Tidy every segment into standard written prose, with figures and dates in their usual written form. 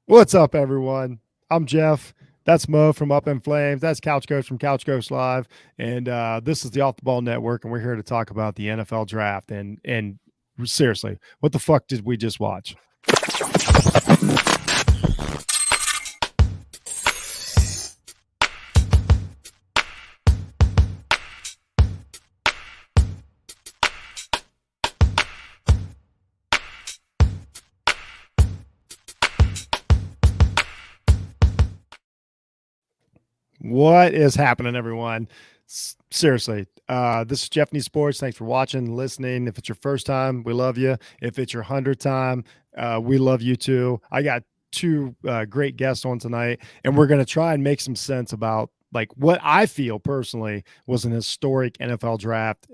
What's up, everyone? I'm Jeff. That's Mo from Up in Flames. That's Couch Coach from Couch Coach Live, and this is the Off the Ball Network, and we're here to talk about the NFL Draft. And seriously, what the fuck did we just watch? What is happening, everyone? Seriously, this is Jeff Nee Sports. Thanks for watching, listening. If it's your first time, we love you. If it's your 100th time, we love you too. I got two great guests on tonight, and we're going to try and make some sense about like what I feel personally was an historic NFL draft.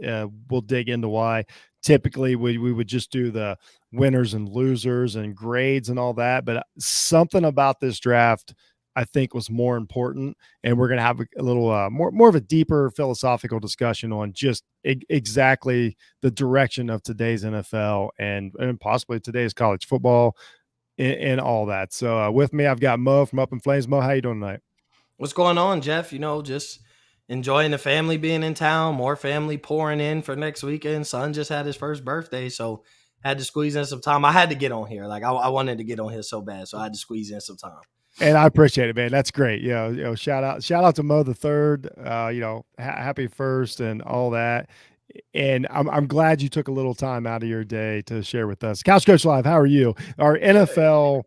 We'll dig into why. Typically, we would just do the winners and losers and grades and all that, but something about this draft I think was more important, and we're going to have a little more of a deeper philosophical discussion on just exactly the direction of today's NFL and possibly today's college football and all that. So with me, I've got Mo from Up in Flames. Mo, how you doing tonight? What's going on, Jeff? Just enjoying the family being in town, more family pouring in for next weekend. Son just had his first birthday, so had to squeeze in some time. I had to get on here. I wanted to get on here so bad, so I had to squeeze in some time. And I appreciate it, man. That's great. Shout out to Mo the third. Happy first and all that. And I'm glad you took a little time out of your day to share with us. Couch Coach Live, how are you? Our NFL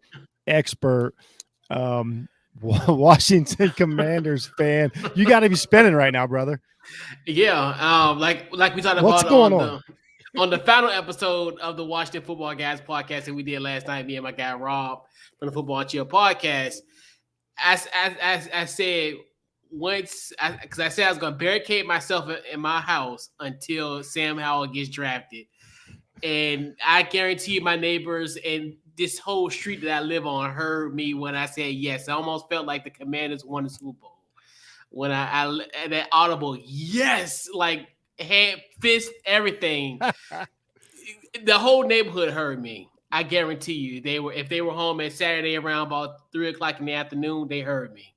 expert, Washington Commanders fan. You got to be spinning right now, brother. Yeah, like we talked What's about going on? On the final episode of the Washington Football Guys podcast that we did last night, me and my guy Rob from the Football Chill podcast. As I said, because I said I was going to barricade myself in my house until Sam Howell gets drafted, and I guarantee you, my neighbors and this whole street that I live on heard me when I said yes. I almost felt like the Commanders won the Super Bowl when I that audible yes, like hand, fist, everything. The whole neighborhood heard me. I guarantee you, if they were home at Saturday around about 3:00 in the afternoon, they heard me.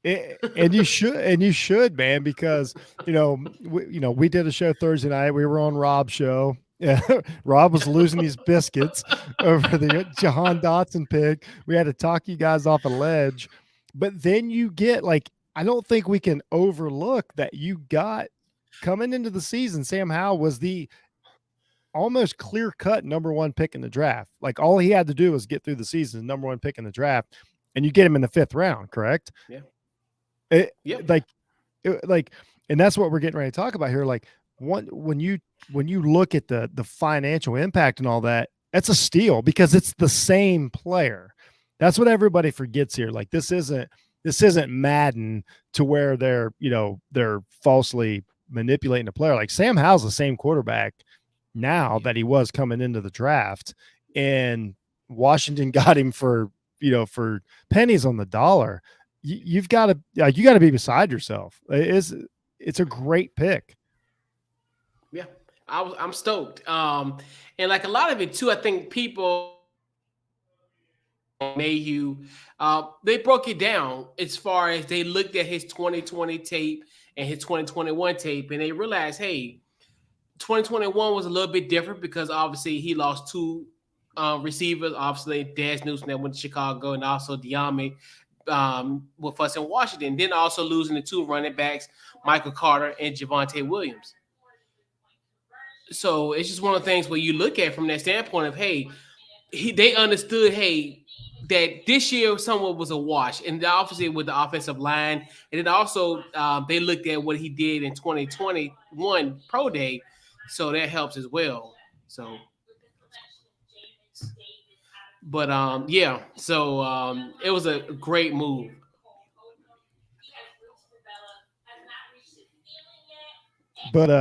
And you should, man, because we did a show Thursday night. We were on Rob's show. Yeah, Rob was losing these biscuits over the Jahan Dotson pick. We had to talk you guys off a ledge, but then you get like I don't think we can overlook that you got coming into the season. Sam Howell was the almost clear cut number one pick in the draft. Like all he had to do was get through the season, number one pick in the draft, and you get him in the 5th round, correct? Yeah. Yep. And that's what we're getting ready to talk about here. Like when you look at the financial impact and all that, that's a steal because it's the same player. That's what everybody forgets here. Like this isn't Madden to where they're falsely manipulating the player. Like Sam Howell's the same quarterback now that he was coming into the draft, and Washington got him for pennies on the dollar. You've got to be beside yourself. It's a great pick. Yeah, I'm stoked. And like a lot of it too, I think people Mayhew, they broke it down as far as they looked at his 2020 tape and his 2021 tape, and they realized, hey, 2021 was a little bit different because obviously he lost two receivers, obviously Dez Newsome that went to Chicago, and also Diame with us in Washington. Then also losing the two running backs, Michael Carter and Javonte Williams. So it's just one of the things where you look at from that standpoint of, hey, they understood, hey, that this year someone was a wash, and obviously with the offensive line, and then also they looked at what he did in 2021 Pro Day, so that helps as well. So, but yeah, so it was a great move. But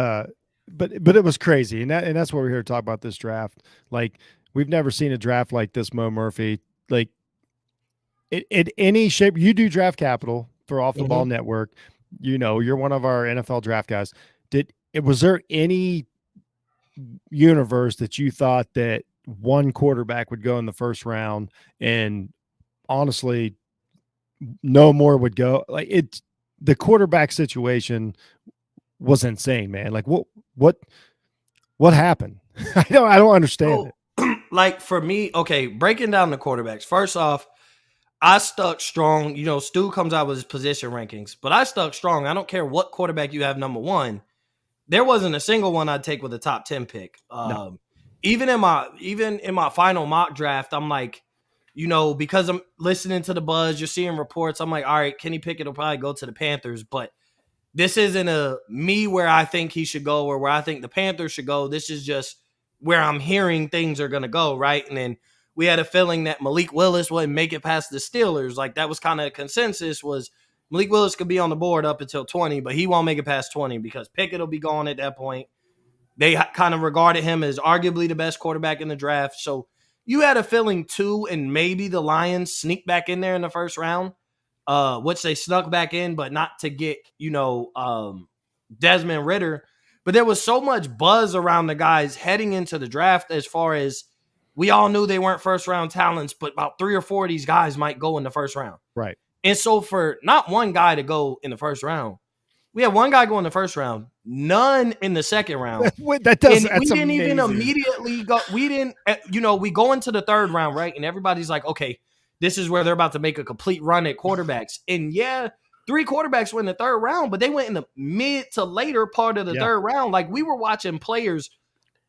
it was crazy, and that's what we're here to talk about this draft. Like we've never seen a draft like this, Mo Murphy. Like in any shape, you do draft capital for Off the Ball Network. You're one of our NFL draft guys. Was there any universe that you thought that one quarterback would go in the first round and honestly, no more would go. Like the quarterback situation was insane, man. Like what happened? I don't understand it. So, like for me, okay, breaking down the quarterbacks. First off, I stuck strong. You know, Stu comes out with his position rankings, but I stuck strong. I don't care what quarterback you have number one. There wasn't a single one I'd take with a top 10 pick. No. Even in my final mock draft, I'm like, you know, because I'm listening to the buzz, you're seeing reports. I'm like, all right, Kenny Pickett will probably go to the Panthers, but this isn't a me where I think he should go or where I think the Panthers should go. This is just where I'm hearing things are going to go, right? And then we had a feeling that Malik Willis wouldn't make it past the Steelers. Like that was kind of a consensus was Malik Willis could be on the board up until 20, but he won't make it past 20 because Pickett will be gone at that point. They kind of regarded him as arguably the best quarterback in the draft. So you had a feeling too, and maybe the Lions sneak back in there in the first round, which they snuck back in, but not to get, you know, Desmond Ridder. But there was so much buzz around the guys heading into the draft as far as we all knew they weren't first round talents, but about 3 or 4 of these guys might go in the first round. Right. And so for not one guy to go in the first round, we had one guy go in the first round, none in the second round. That's we didn't even amazing. immediately go. We didn't, you know, we go into the third round, right? And everybody's like, okay, this is where they're about to make a complete run at quarterbacks. And yeah, 3 quarterbacks went in the third round, but they went in the mid to later part of the third round. Like we were watching players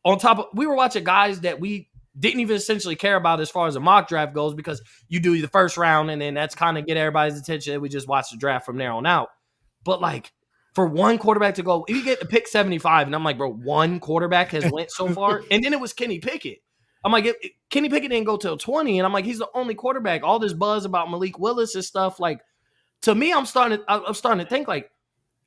we were watching guys that we didn't even essentially care about as far as a mock draft goes because you do the first round and then that's kind of get everybody's attention and we just watch the draft from there on out. But like for one quarterback to go, if you get to pick 75, and I'm like, bro, one quarterback has went so far, and then it was Kenny Pickett. I'm like, Kenny Pickett didn't go till 20, and I'm like, he's the only quarterback. All this buzz about Malik Willis and stuff, like, to me, I'm starting to think like,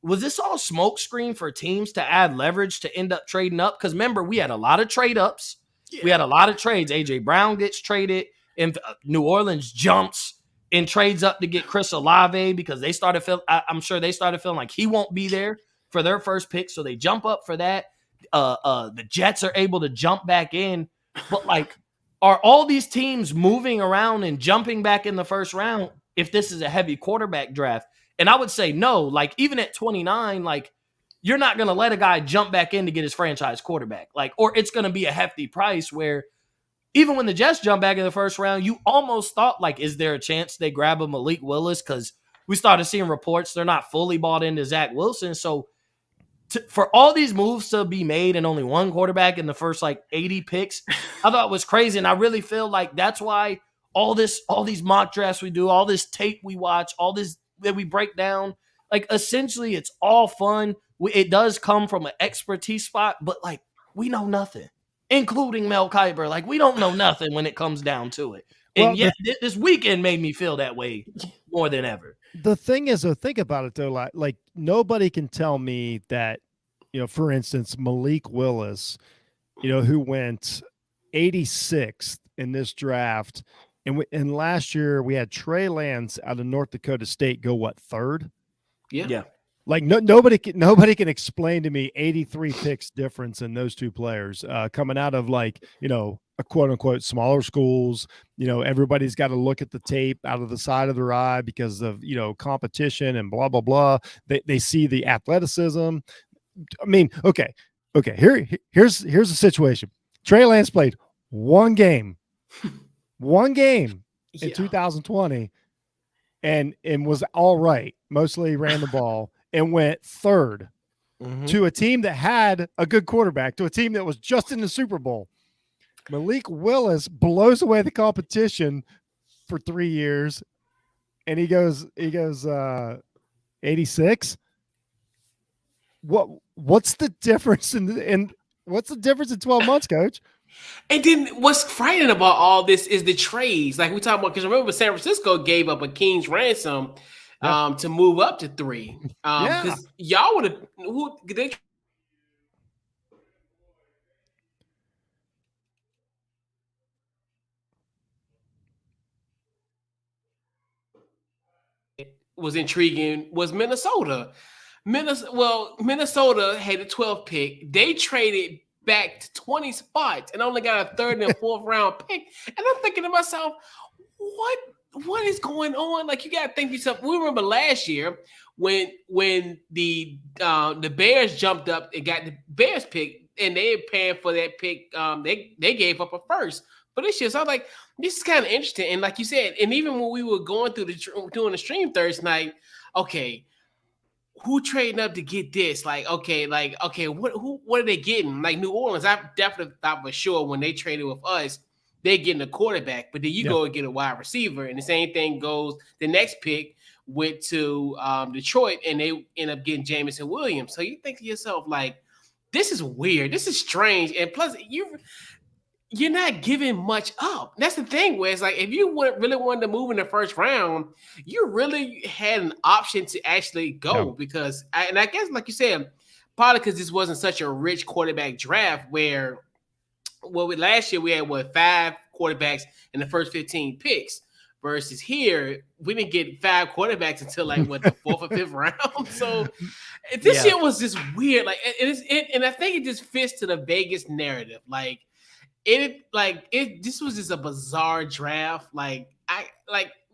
was this all smoke screen for teams to add leverage to end up trading up? Because remember, we had a lot of trade ups. Yeah. We had a lot of trades. AJ Brown gets traded, and New Orleans jumps and trades up to get Chris Olave because they started I'm sure they started feeling like he won't be there for their first pick, so they jump up for that. The Jets are able to jump back in, but like, are all these teams moving around and jumping back in the first round if this is a heavy quarterback draft? And I would say no. Like even at 29, like you're not going to let a guy jump back in to get his franchise quarterback, like, or it's going to be a hefty price where. Even when the Jets jumped back in the first round, you almost thought, like, is there a chance they grab a Malik Willis? Because we started seeing reports they're not fully bought into Zach Wilson. So for all these moves to be made and only one quarterback in the first, like, 80 picks, I thought it was crazy. And I really feel like that's why all these mock drafts we do, all this tape we watch, all this that we break down, like, essentially it's all fun. It does come from an expertise spot, but, like, we know nothing. Including Mel Kiper. Like, we don't know nothing when it comes down to it. And yet, this weekend made me feel that way more than ever. The thing is, though, think about it, though, like nobody can tell me that, you know, for instance, Malik Willis, you know, who went 86th in this draft, and last year we had Trey Lance out of North Dakota State go, what, third? Yeah. Like nobody can explain to me 83 picks difference in those two players coming out of, like, you know, a quote unquote smaller schools. You know, everybody's got to look at the tape out of the side of their eye because of, you know, competition and blah, blah, blah. They see the athleticism. I mean, okay. Here's the situation. Trey Lance played one game in 2020 and was all right. Mostly ran the ball. And went third to a team that had a good quarterback, to a team that was just in the Super Bowl. Malik Willis blows away the competition for 3 years, and he goes 86. What's the difference in what's the difference in 12 months, Coach? And then what's frightening about all this is the trades. Like we talk about, because remember San Francisco gave up a king's ransom to move up to 3. Because y'all would have was intriguing was Minnesota. Minnesota had the 12th pick. They traded back to 20 spots and only got a 3rd and 4th round pick. And I'm thinking to myself, what what is going on? Like, you gotta think yourself. We remember last year when the Bears jumped up and got the Bears pick, and they were paying for that pick. They gave up a first for this year. So I was like, this is kind of interesting. And like you said, and even when we were going through doing the stream Thursday night, okay, who trading up to get this? Like, okay, what are they getting? Like New Orleans, I definitely thought for sure when they traded with us, they're getting a quarterback, but then you go and get a wide receiver, and the same thing goes. The next pick went to Detroit, and they end up getting Jamison Williams. So you think to yourself, like, this is weird, this is strange, and plus you're not giving much up. That's the thing, where it's like, if you really wanted to move in the first round, you really had an option to actually go because I guess, like you said, probably because this wasn't such a rich quarterback draft where, last year we had 5 quarterbacks in the first 15 picks versus here we didn't get 5 quarterbacks until like the 4th or 5th round. So this year was just weird. Like and I think it just fits to the Vegas narrative. Like, this was just a bizarre draft. Like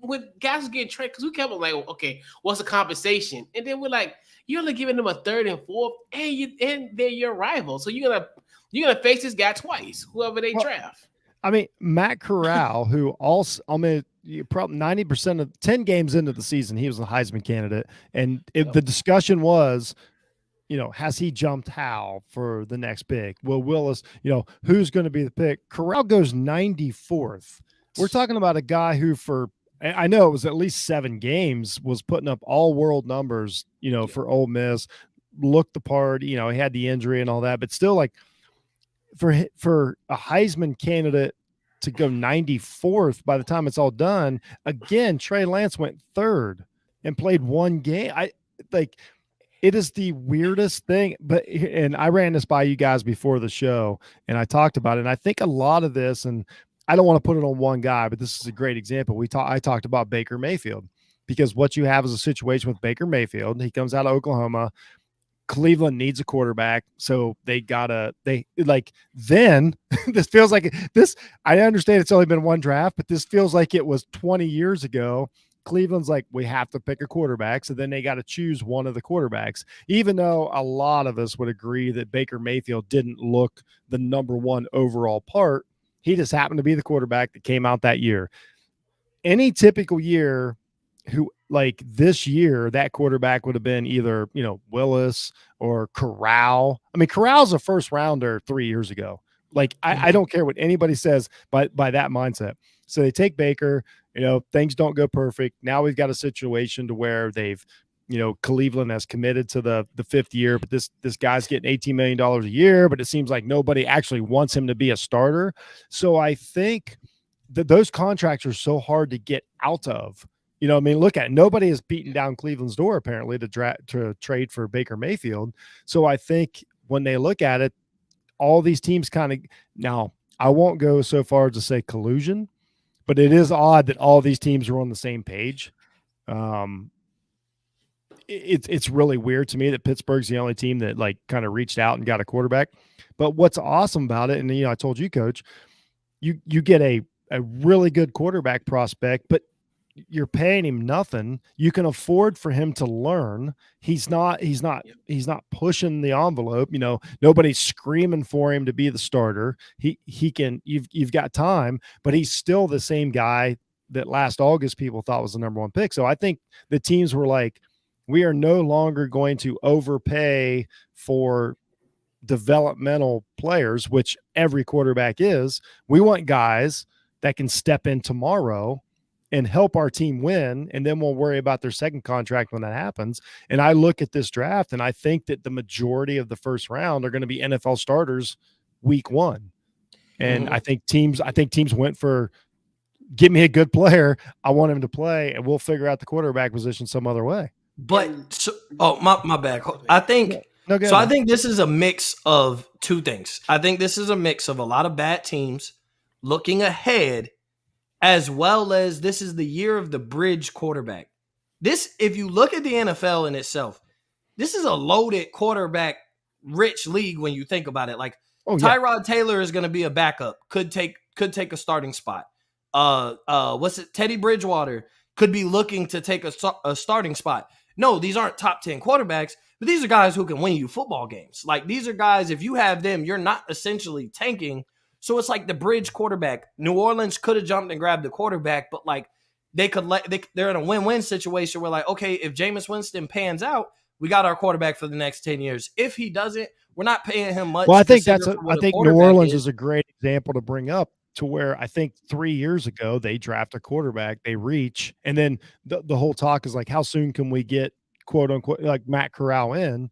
when guys were getting traded, because we kept like, okay, what's the compensation? And then we're like, you're only giving them a 3rd and 4th, and they're your rival. So you're gonna face this guy twice, whoever they draft. I mean, Matt Corral, who also, probably 90% of 10 games into the season, he was a Heisman candidate, and the discussion was, has he jumped Hal for the next pick? Will Willis, who's going to be the pick? Corral goes 94th. We're talking about a guy who, I know it was at least 7 games, was putting up all world numbers, for Ole Miss, looked the part, he had the injury and all that, but still, like, for a Heisman candidate to go 94th by the time it's all done, again, Trey Lance went 3rd and played 1 game. It is the weirdest thing, and I ran this by you guys before the show, and I talked about it. And I think a lot of this, and I don't want to put it on one guy, but this is a great example. I talked about Baker Mayfield, because what you have is a situation with Baker Mayfield. He comes out of Oklahoma. Cleveland needs a quarterback, so then this feels like this. I understand it's only been 1 draft, but this feels like it was 20 years ago. Cleveland's like, we have to pick a quarterback, so then they got to choose one of the quarterbacks, even though a lot of us would agree that Baker Mayfield didn't look the number 1 overall part. He just happened to be the quarterback that came out that year. Any typical year, like this year, that quarterback would have been either, Willis or Corral. I mean, Corral's a 1st rounder 3 years ago. Like, I don't care what anybody says by that mindset. So they take Baker, things don't go perfect. Now we've got a situation to where they've, Cleveland has committed to the 5th year, but this guy's getting $18 million a year, but it seems like nobody actually wants him to be a starter. So I think that those contracts are so hard to get out of. Look at it. Nobody has beaten down Cleveland's door apparently to trade for Baker Mayfield. So I think when they look at it, all these teams now, I won't go so far as to say collusion, but it is odd that all these teams are on the same page. It's really weird to me that Pittsburgh's the only team that kind of reached out and got a quarterback. But what's awesome about it, and I told you, Coach, you get a really good quarterback prospect, but you're paying him nothing. You can afford for him to learn. He's not pushing the envelope. Nobody's screaming for him to be the starter. He can, you've got time, but he's still the same guy that last August people thought was the number 1 pick. So I think the teams were like, we are no longer going to overpay for developmental players, which every quarterback is. We want guys that can step in tomorrow and help our team win, and then we'll worry about their second contract when that happens. And I look at this draft, and I think that the majority of the 1st round are going to be NFL starters week 1. And I think teams went for, give me a good player. I want him to play, and we'll figure out the quarterback position some other way. But my bad. I think I think this is a mix of 2 things. I think this is a mix of a lot of bad teams looking ahead, as well as this is the year of the bridge quarterback. If you look at the NFL in itself, this is a loaded quarterback rich league when you think about it. Like, Tyrod Taylor is going to be a backup, could take a starting spot. Teddy Bridgewater could be looking to take a starting spot. No, these aren't top 10 quarterbacks, but these are guys who can win you football games. Like, these are guys, if you have them, you're not essentially tanking. So it's like the bridge quarterback. New Orleans could have jumped and grabbed the quarterback, but like they're in a win-win situation where, like, okay, if Jameis Winston pans out, we got our quarterback for the next 10 years. If he doesn't, we're not paying him much. Well, I think New Orleans is a great example to bring up, to where I think 3 years ago they draft a quarterback, they reach, and then the whole talk is like, how soon can we get quote unquote like Matt Corral in?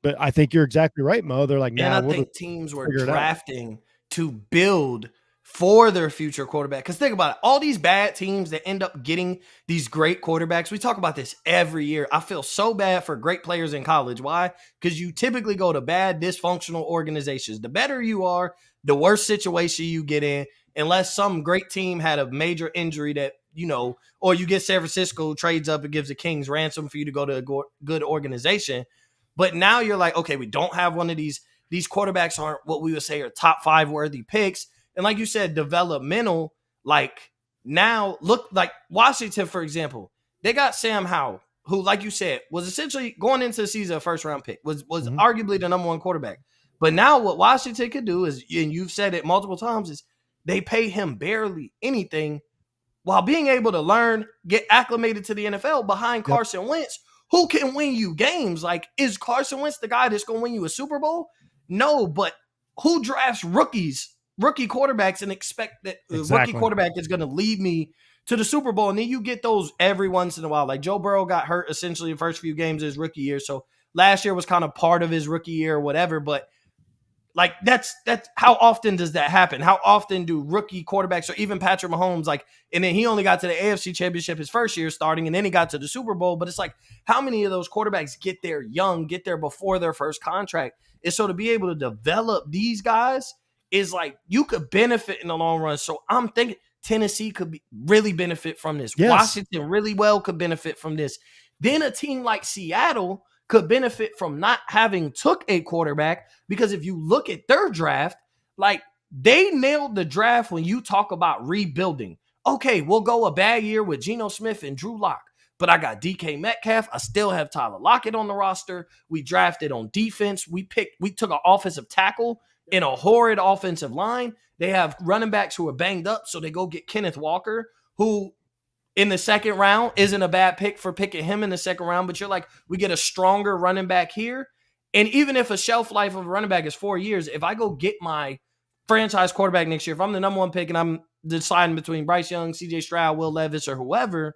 But I think you're exactly right, Mo. They're like, and I think teams were drafting to build for their future quarterback. Because think about it, all these bad teams that end up getting these great quarterbacks, we talk about this every year. I feel so bad for great players in college. Why? Because you typically go to bad, dysfunctional organizations. The better you are, the worse situation you get in, unless some great team had a major injury that, or you get San Francisco trades up and gives the Kings ransom for you to go to a good organization. But now you're like, okay, we don't have one of these. These quarterbacks aren't what we would say are top 5 worthy picks. And like you said, developmental, like now look like Washington, for example, they got Sam Howell, who, like you said, was essentially going into the season a first-round pick, was arguably the number 1 quarterback. But now what Washington could do is, and you've said it multiple times, is they pay him barely anything while being able to learn, get acclimated to the NFL behind Carson Wentz, who can win you games. Like, is Carson Wentz the guy that's going to win you a Super Bowl? No, but who drafts rookie quarterbacks and expect that the rookie quarterback is going to lead me to the Super Bowl? And then you get those every once in a while. Like, Joe Burrow got hurt essentially the first few games of his rookie year. So last year was kind of part of his rookie year or whatever. But like, that's how often does that happen? How often do rookie quarterbacks, or even Patrick Mahomes, like, and then he only got to the AFC Championship his first year starting, and then he got to the Super Bowl. But it's like, how many of those quarterbacks get there young, get there before their first contract? And so to be able to develop these guys is like, you could benefit in the long run. So I'm thinking Tennessee could really benefit from this. Yes. Washington really well could benefit from this. Then a team like Seattle could benefit from not having took a quarterback, because if you look at their draft, like, they nailed the draft when you talk about rebuilding. Okay, we'll go a bad year with Geno Smith and Drew Lock, but I got DK Metcalf. I still have Tyler Lockett on the roster. We drafted on defense. We took an offensive tackle in a horrid offensive line. They have running backs who are banged up, so they go get Kenneth Walker, who in the second round isn't a bad pick for picking him in the second round. But you're like, we get a stronger running back here. And even if a shelf life of a running back is 4 years, if I go get my franchise quarterback next year, if I'm the number 1 pick and I'm deciding between Bryce Young, CJ Stroud, Will Levis, or whoever,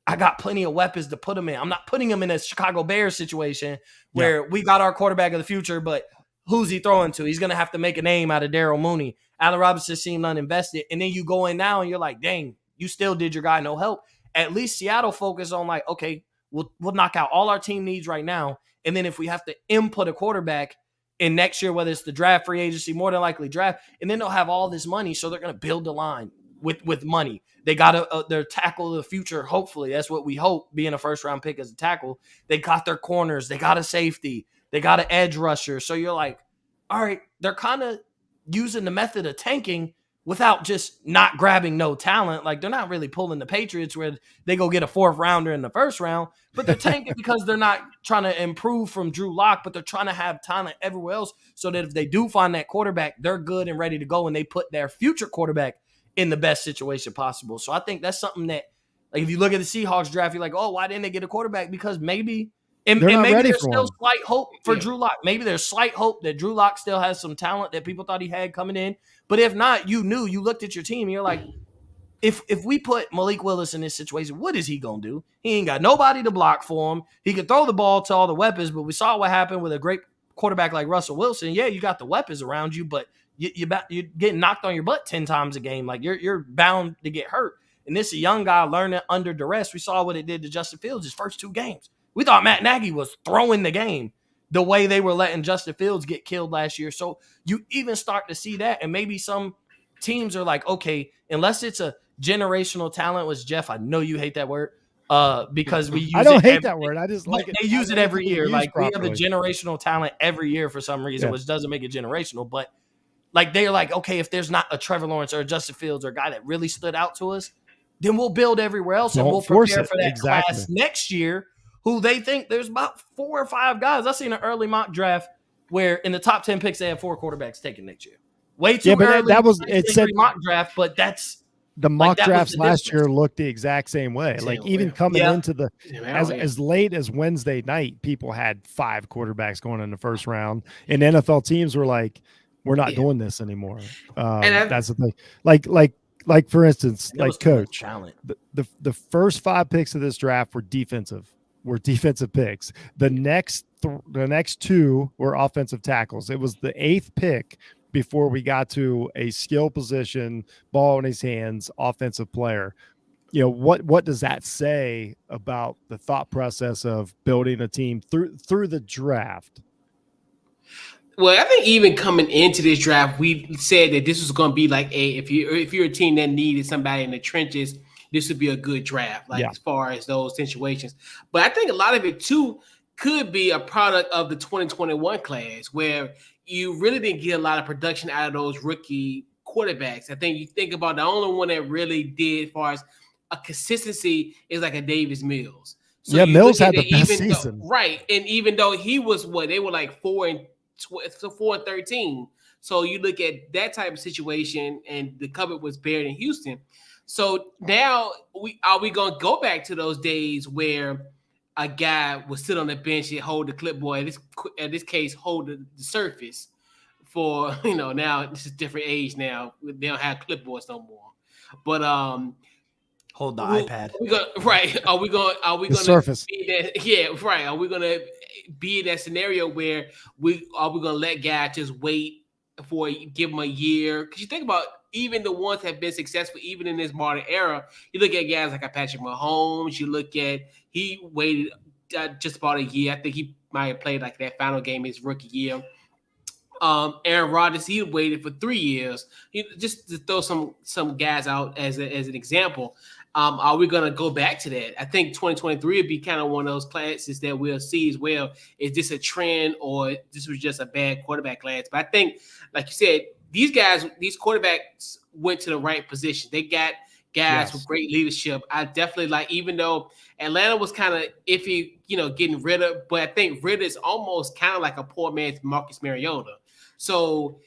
I got plenty of weapons to put him in. I'm not putting him in a Chicago Bears situation where we got our quarterback of the future, but who's he throwing to? He's going to have to make a name out of Darryl Mooney. Allen Robinson seemed uninvested. And then you go in now and you're like, dang, you still did your guy no help. At least Seattle focused on like, okay, we'll knock out all our team needs right now. And then if we have to input a quarterback in next year, whether it's the draft, free agency, more than likely draft, and then they'll have all this money. So they're going to build the line with money. They got their tackle of the future. Hopefully that's what we hope, being a first round pick as a tackle. They got their corners. They got a safety. They got an edge rusher. So you're like, all right, they're kind of using the method of tanking without just not grabbing no talent. Like, they're not really pulling the Patriots where they go get a 4th rounder in the first round, but they're tanking because they're not trying to improve from Drew Lock, but they're trying to have talent everywhere else so that if they do find that quarterback, they're good and ready to go, and they put their future quarterback in the best situation possible. So I think that's something that, like, if you look at the Seahawks draft, you're like, oh, why didn't they get a quarterback? Because maybe there's still slight hope for Drew Lock. Maybe there's slight hope that Drew Lock still has some talent that people thought he had coming in. But if not, you looked at your team and you're like, if we put Malik Willis in this situation, what is he going to do? He ain't got nobody to block for him. He could throw the ball to all the weapons, but we saw what happened with a great quarterback like Russell Wilson. Yeah, you got the weapons around you, but you're getting knocked on your butt 10 times a game. Like, you're bound to get hurt. And this is a young guy learning under duress. We saw what it did to Justin Fields his first 2 games. We thought Matt Nagy was throwing the game the way they were letting Justin Fields get killed last year. So you even start to see that. And maybe some teams are like, okay, unless it's a generational talent, which, Jeff, I know you hate that word because we use it. I don't hate that word. I just like it. They use it every year. Like, we have a generational talent every year for some reason, which doesn't make it generational. But Like they're like, okay, if there's not a Trevor Lawrence or a Justin Fields or a guy that really stood out to us, then we'll build everywhere else and Don't we'll force prepare it. for that Exactly. class next year. Who they think there's about 4 or 5 guys. I seen an early mock draft where in the top 10 picks they have 4 quarterbacks taken next year. Way too but early. that was it. Said mock draft, but that's the mock that was drafts the last difference. year looked the exact same way. Same Like way. even coming Yeah. into the as late as Wednesday night, people had 5 quarterbacks going in the first round, and NFL teams were like, "We're not doing this anymore." That's the thing. Like for instance, There was like too much Coach, talent. the first 5 picks of this draft were defensive picks. The next 2 were offensive tackles. It was the 8th pick before we got to a skill position, ball in his hands, offensive player. You know, what does that say about the thought process of building a team through the draft? Well, I think even coming into this draft, we said that this was going to be like if you're a team that needed somebody in the trenches, this would be a good draft, as far as those situations. But I think a lot of it too could be a product of the 2021 class, where you really didn't get a lot of production out of those rookie quarterbacks. I think you think about the only one that really did, as far as a consistency, is like a Davis Mills. So Mills had the best season, right? And even though he was they were like 4-13. So you look at that type of situation, and the cupboard was bare in Houston. So now are we going to go back to those days where a guy would sit on the bench and hold the clipboard? In this case, hold the surface for now this is a different age now. They don't have clipboards no more. But hold the iPad. Are we going to surface? Are we going to be in that scenario where we going to let guys just wait for give them a year? Because you think about even the ones that have been successful, even in this modern era, you look at guys like a Patrick Mahomes. You look at he waited just about a year. I think he might have played like that final game his rookie year. Aaron Rodgers, he waited for 3 years. Just to throw some guys out as an example. Are we going to go back to that? I think 2023 would be kind of one of those classes that we'll see as well. Is this a trend, or this was just a bad quarterback class? But I think, like you said, these quarterbacks went to the right position. They got guys with great leadership. I definitely even though Atlanta was kind of iffy, getting rid of, but I think Ridder is almost kind of like a poor man's Marcus Mariota. So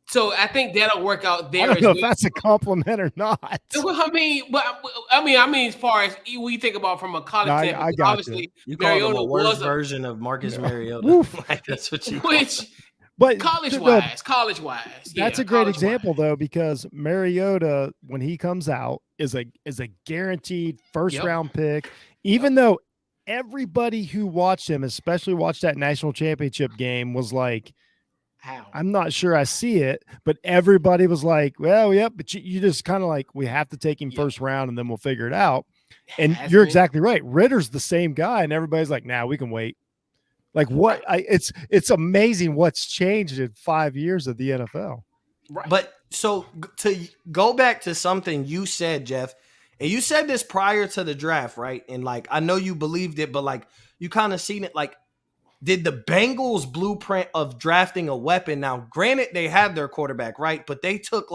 So I think that'll work out there. I don't know if that's a compliment or not. Well, I mean, as far as we think about from a college standpoint, I got obviously you call him a worse version of Marcus Mariota. That's what you. But college wise, that's a great example though, because Mariota, when he comes out, is a guaranteed first round pick, even though everybody who watched him, especially watched that national championship game, was like, I'm not sure I see it, but everybody was like, well, yep, but you just kind of like, we have to take him first round and then we'll figure it out. And you're exactly right. Ritter's the same guy, and everybody's like, nah, we can wait. Like what? It's amazing what's changed in 5 years of the NFL. Right. But so to go back to something you said, Jeff, and you said this prior to the draft, right? And I know you believed it, but you kind of seen it. Did the Bengals blueprint of drafting a weapon? Now, granted, they had their quarterback, right? But they took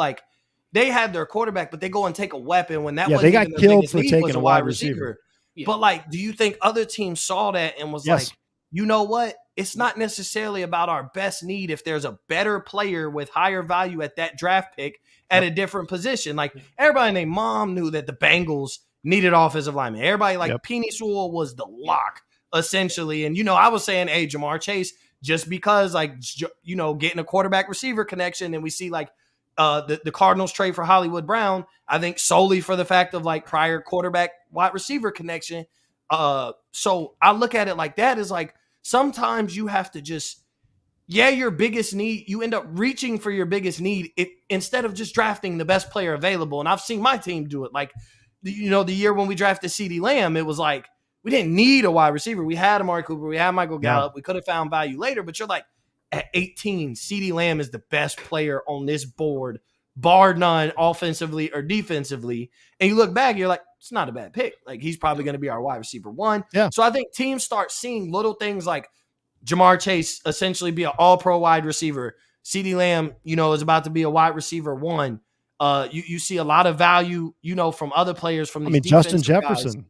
they had their quarterback, but they go and take a weapon when that wasn't they got even killed for taking a wide receiver. Yeah. But do you think other teams saw that and was like, you know what? It's not necessarily about our best need if there's a better player with higher value at that draft pick at a different position. Everybody and their mom knew that the Bengals needed offensive linemen. Everybody Penei Sewell was the lock essentially. And, I was saying, hey, Jamar Chase, just because getting a quarterback receiver connection, and we see the Cardinals trade for Hollywood Brown, I think solely for the fact of prior quarterback wide receiver connection. So I look at it like that is sometimes you have to just, your biggest need, you end up reaching for your biggest need instead of just drafting the best player available. And I've seen my team do it. The year when we drafted CeeDee Lamb, it was we didn't need a wide receiver. We had Amari Cooper. We had Michael Gallup. We could have found value later, but you're at 18, CeeDee Lamb is the best player on this board, bar none, offensively or defensively. And you look back, you're like, it's not a bad pick. He's probably going to be our wide receiver 1. Yeah. So I think teams start seeing little things like Jamar Chase essentially be an all-pro wide receiver. CeeDee Lamb, is about to be a wide receiver 1. You see a lot of value, from other players from these Justin defensive guys. Jefferson.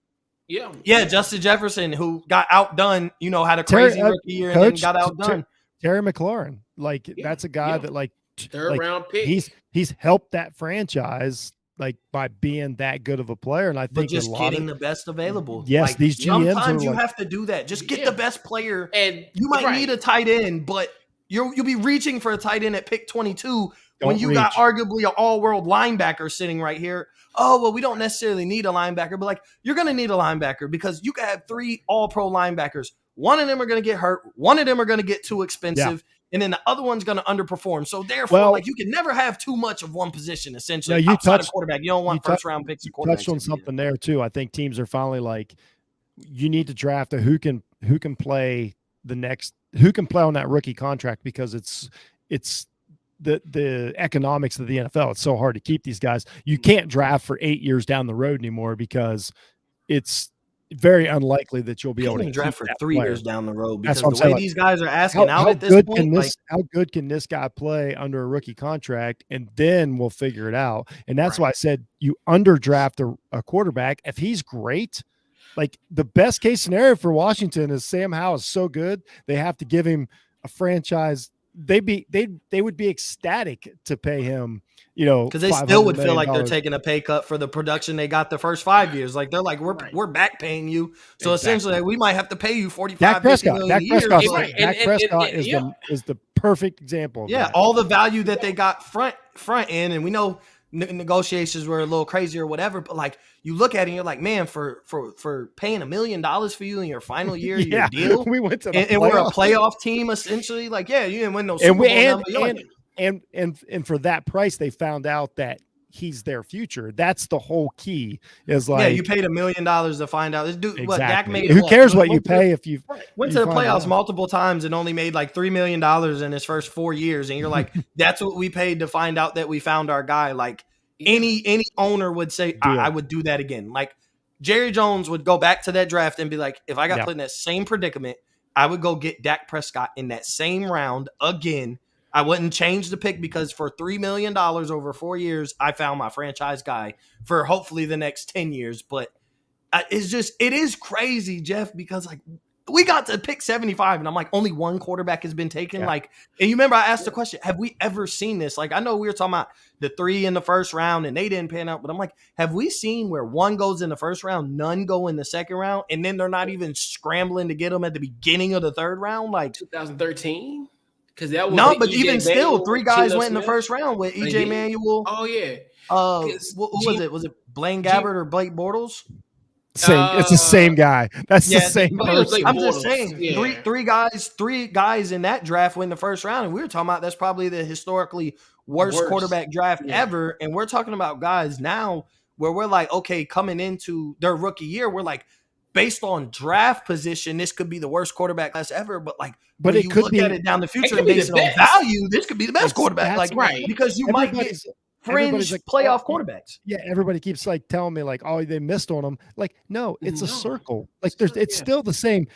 Yeah, Justin Jefferson, who got outdone, had a crazy rookie year and then got outdone. Terry McLaurin, that's a guy that third round pick. He's helped that franchise by being that good of a player, and I think just getting the best available. Yes, these GMs sometimes you have to do that. Just get the best player, and you might need a tight end, but you'll be reaching for a tight end at pick 22 when you got arguably an all-world linebacker sitting right here. Oh, well, we don't necessarily need a linebacker, but you're going to need a linebacker because you can have 3 all-pro linebackers. One of them are going to get hurt. One of them are going to get too expensive. Yeah. And then the other one's going to underperform. So therefore, you can never have too much of one position, essentially. You outside of quarterback. You don't want first-round picks of quarterback. You touched on something there, too. I think teams are finally you need to draft who can play who can play on that rookie contract, because it's the economics of the NFL. It's so hard to keep these guys. You can't draft for 8 years down the road anymore, because it's very unlikely that you'll be able to draft for 3 years down the road, because the way these guys are asking out at this point. How good can this guy play under a rookie contract? And then we'll figure it out. And that's why I said you underdraft a quarterback. If he's great, the best case scenario for Washington is Sam Howell is so good, they have to give him a franchise. They would be ecstatic to pay him, because they still would feel like they're taking a pay cut for the production they got the first 5 years. They're we're back paying you, so essentially we might have to pay you $45-50 million a year. Dak Prescott is the perfect example of that. All the value that they got front end, and we know negotiations were a little crazy or whatever, but you look at it and you're like, man, for paying $1 million for you in your final year of your deal, we went to and we're a playoff team essentially. You didn't win no Super Bowl. And for that price, they found out that he's their future. That's the whole key. Is you paid $1 million to find out this dude. Exactly. What Dak made? Who cares what you pay if you went to the playoffs multiple times and only made $3 million in his first 4 years, and you're like, that's what we paid to find out that we found our guy. Any owner would say, I would do that again. Jerry Jones would go back to that draft and be like, if I got put in that same predicament, I would go get Dak Prescott in that same round again. I wouldn't change the pick, because for $3 million over 4 years, I found my franchise guy for hopefully the next 10 years. But it is crazy, Jeff, because we got to pick 75 and I'm only one quarterback has been taken. And you remember I asked the question, have we ever seen this? I know we were talking about the 3 in the first round and they didn't pan out, but I'm have we seen where one goes in the first round, none go in the second round, and then they're not even scrambling to get them at the beginning of the third round? 2013? Because that was but even still, 3 guys went in the first round with EJ Manuel. Oh yeah. Who was it? Was it Blaine Gabbert or Blake Bortles? It's the same guy. That's the same person. I'm just saying, three guys in that draft went in the first round, and we were talking about that's probably the historically worst quarterback draft ever. And we're talking about guys now where we're okay, coming into their rookie year, we're based on draft position, this could be the worst quarterback class ever. But when you look at it down the future and based on value, this could be the best quarterback. Because you might get fringe playoff quarterbacks. Yeah, everybody keeps telling me oh, they missed on them. No, it's a circle. It's still the same.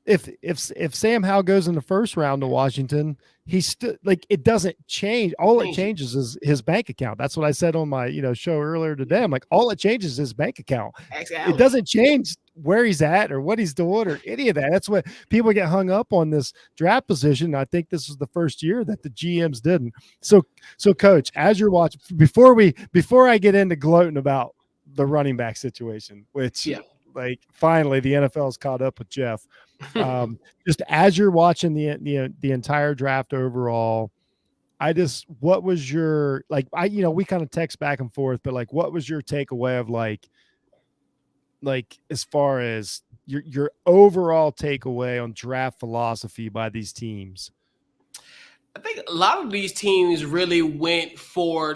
If Sam Howell goes in the first round to Washington, he's still it doesn't change. All it changes is his bank account. That's what I said on my show earlier today. I'm all it changes is his bank account. Exactly. It doesn't change where he's at or what he's doing or any of that. That's what people get hung up on, this draft position. I think this is the first year that the GMs didn't. So Coach, as you're watching, before I get into gloating about the running back situation, which finally the NFL's caught up with Jeff. Just as you're watching the entire draft overall, what was your we kind of text back and forth, but what was your takeaway of as far as your overall takeaway on draft philosophy by these teams? I think a lot of these teams really went for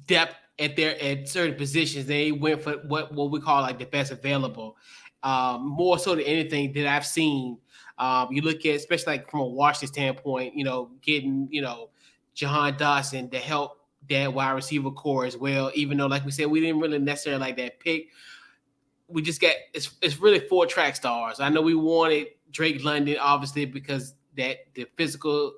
depth at certain positions. They went for what we call the best available. More so than anything that I've seen. You look at, especially from a Washington standpoint, getting, Jahan Dotson to help that wide receiver core as well, even though, like we said, we didn't really necessarily like that pick. We just got, it's really 4 track stars. I know we wanted Drake London, obviously, because that the physical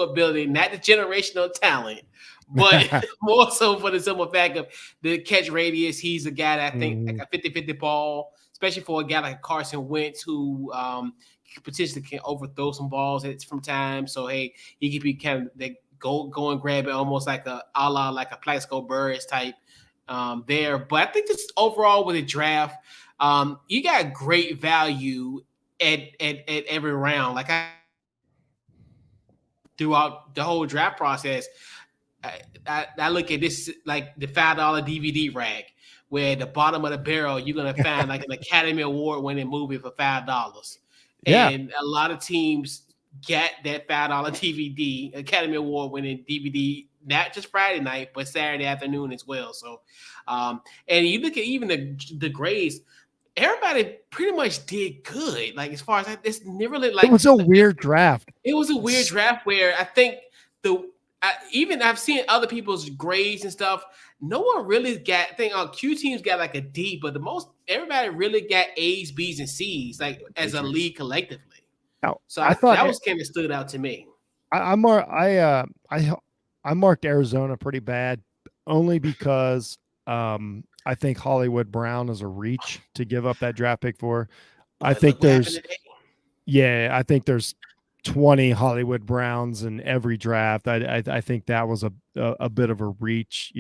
ability, not the generational talent, but more so for the simple fact of the catch radius. He's a guy that I think like a 50-50 ball, especially for a guy like Carson Wentz who potentially can overthrow some balls from time. So hey, he could be kind of the go and grab it almost like a la like a Plaxico Burress type there. But I think just overall with the draft, you got great value at every round. Like throughout the whole draft process, I look at this like the $5 DVD rack, where at the bottom of the barrel you're gonna find like an Academy Award winning movie for $5. Yeah. And a lot of teams get that $5 DVD, Academy Award winning DVD, not just Friday night, but Saturday afternoon as well. So, and you look at even the grades, everybody pretty much did good. Like as far as it's never like it was a weird draft. It was a weird draft where I think even I've seen other people's grades and stuff. No one really got. I think Q teams got like a D, but everybody really got A's, B's, and C's like as a league collectively. Now, So I thought that was kind of stood out to me. I marked Arizona pretty bad only because I think Hollywood Brown is a reach to give up that draft pick for. I think there's 20 Hollywood Browns in every draft. I think that was a bit of a reach,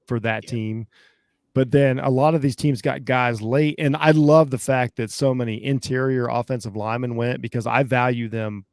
for that team. But then a lot of these teams got guys late, and I love the fact that so many interior offensive linemen went because I value them,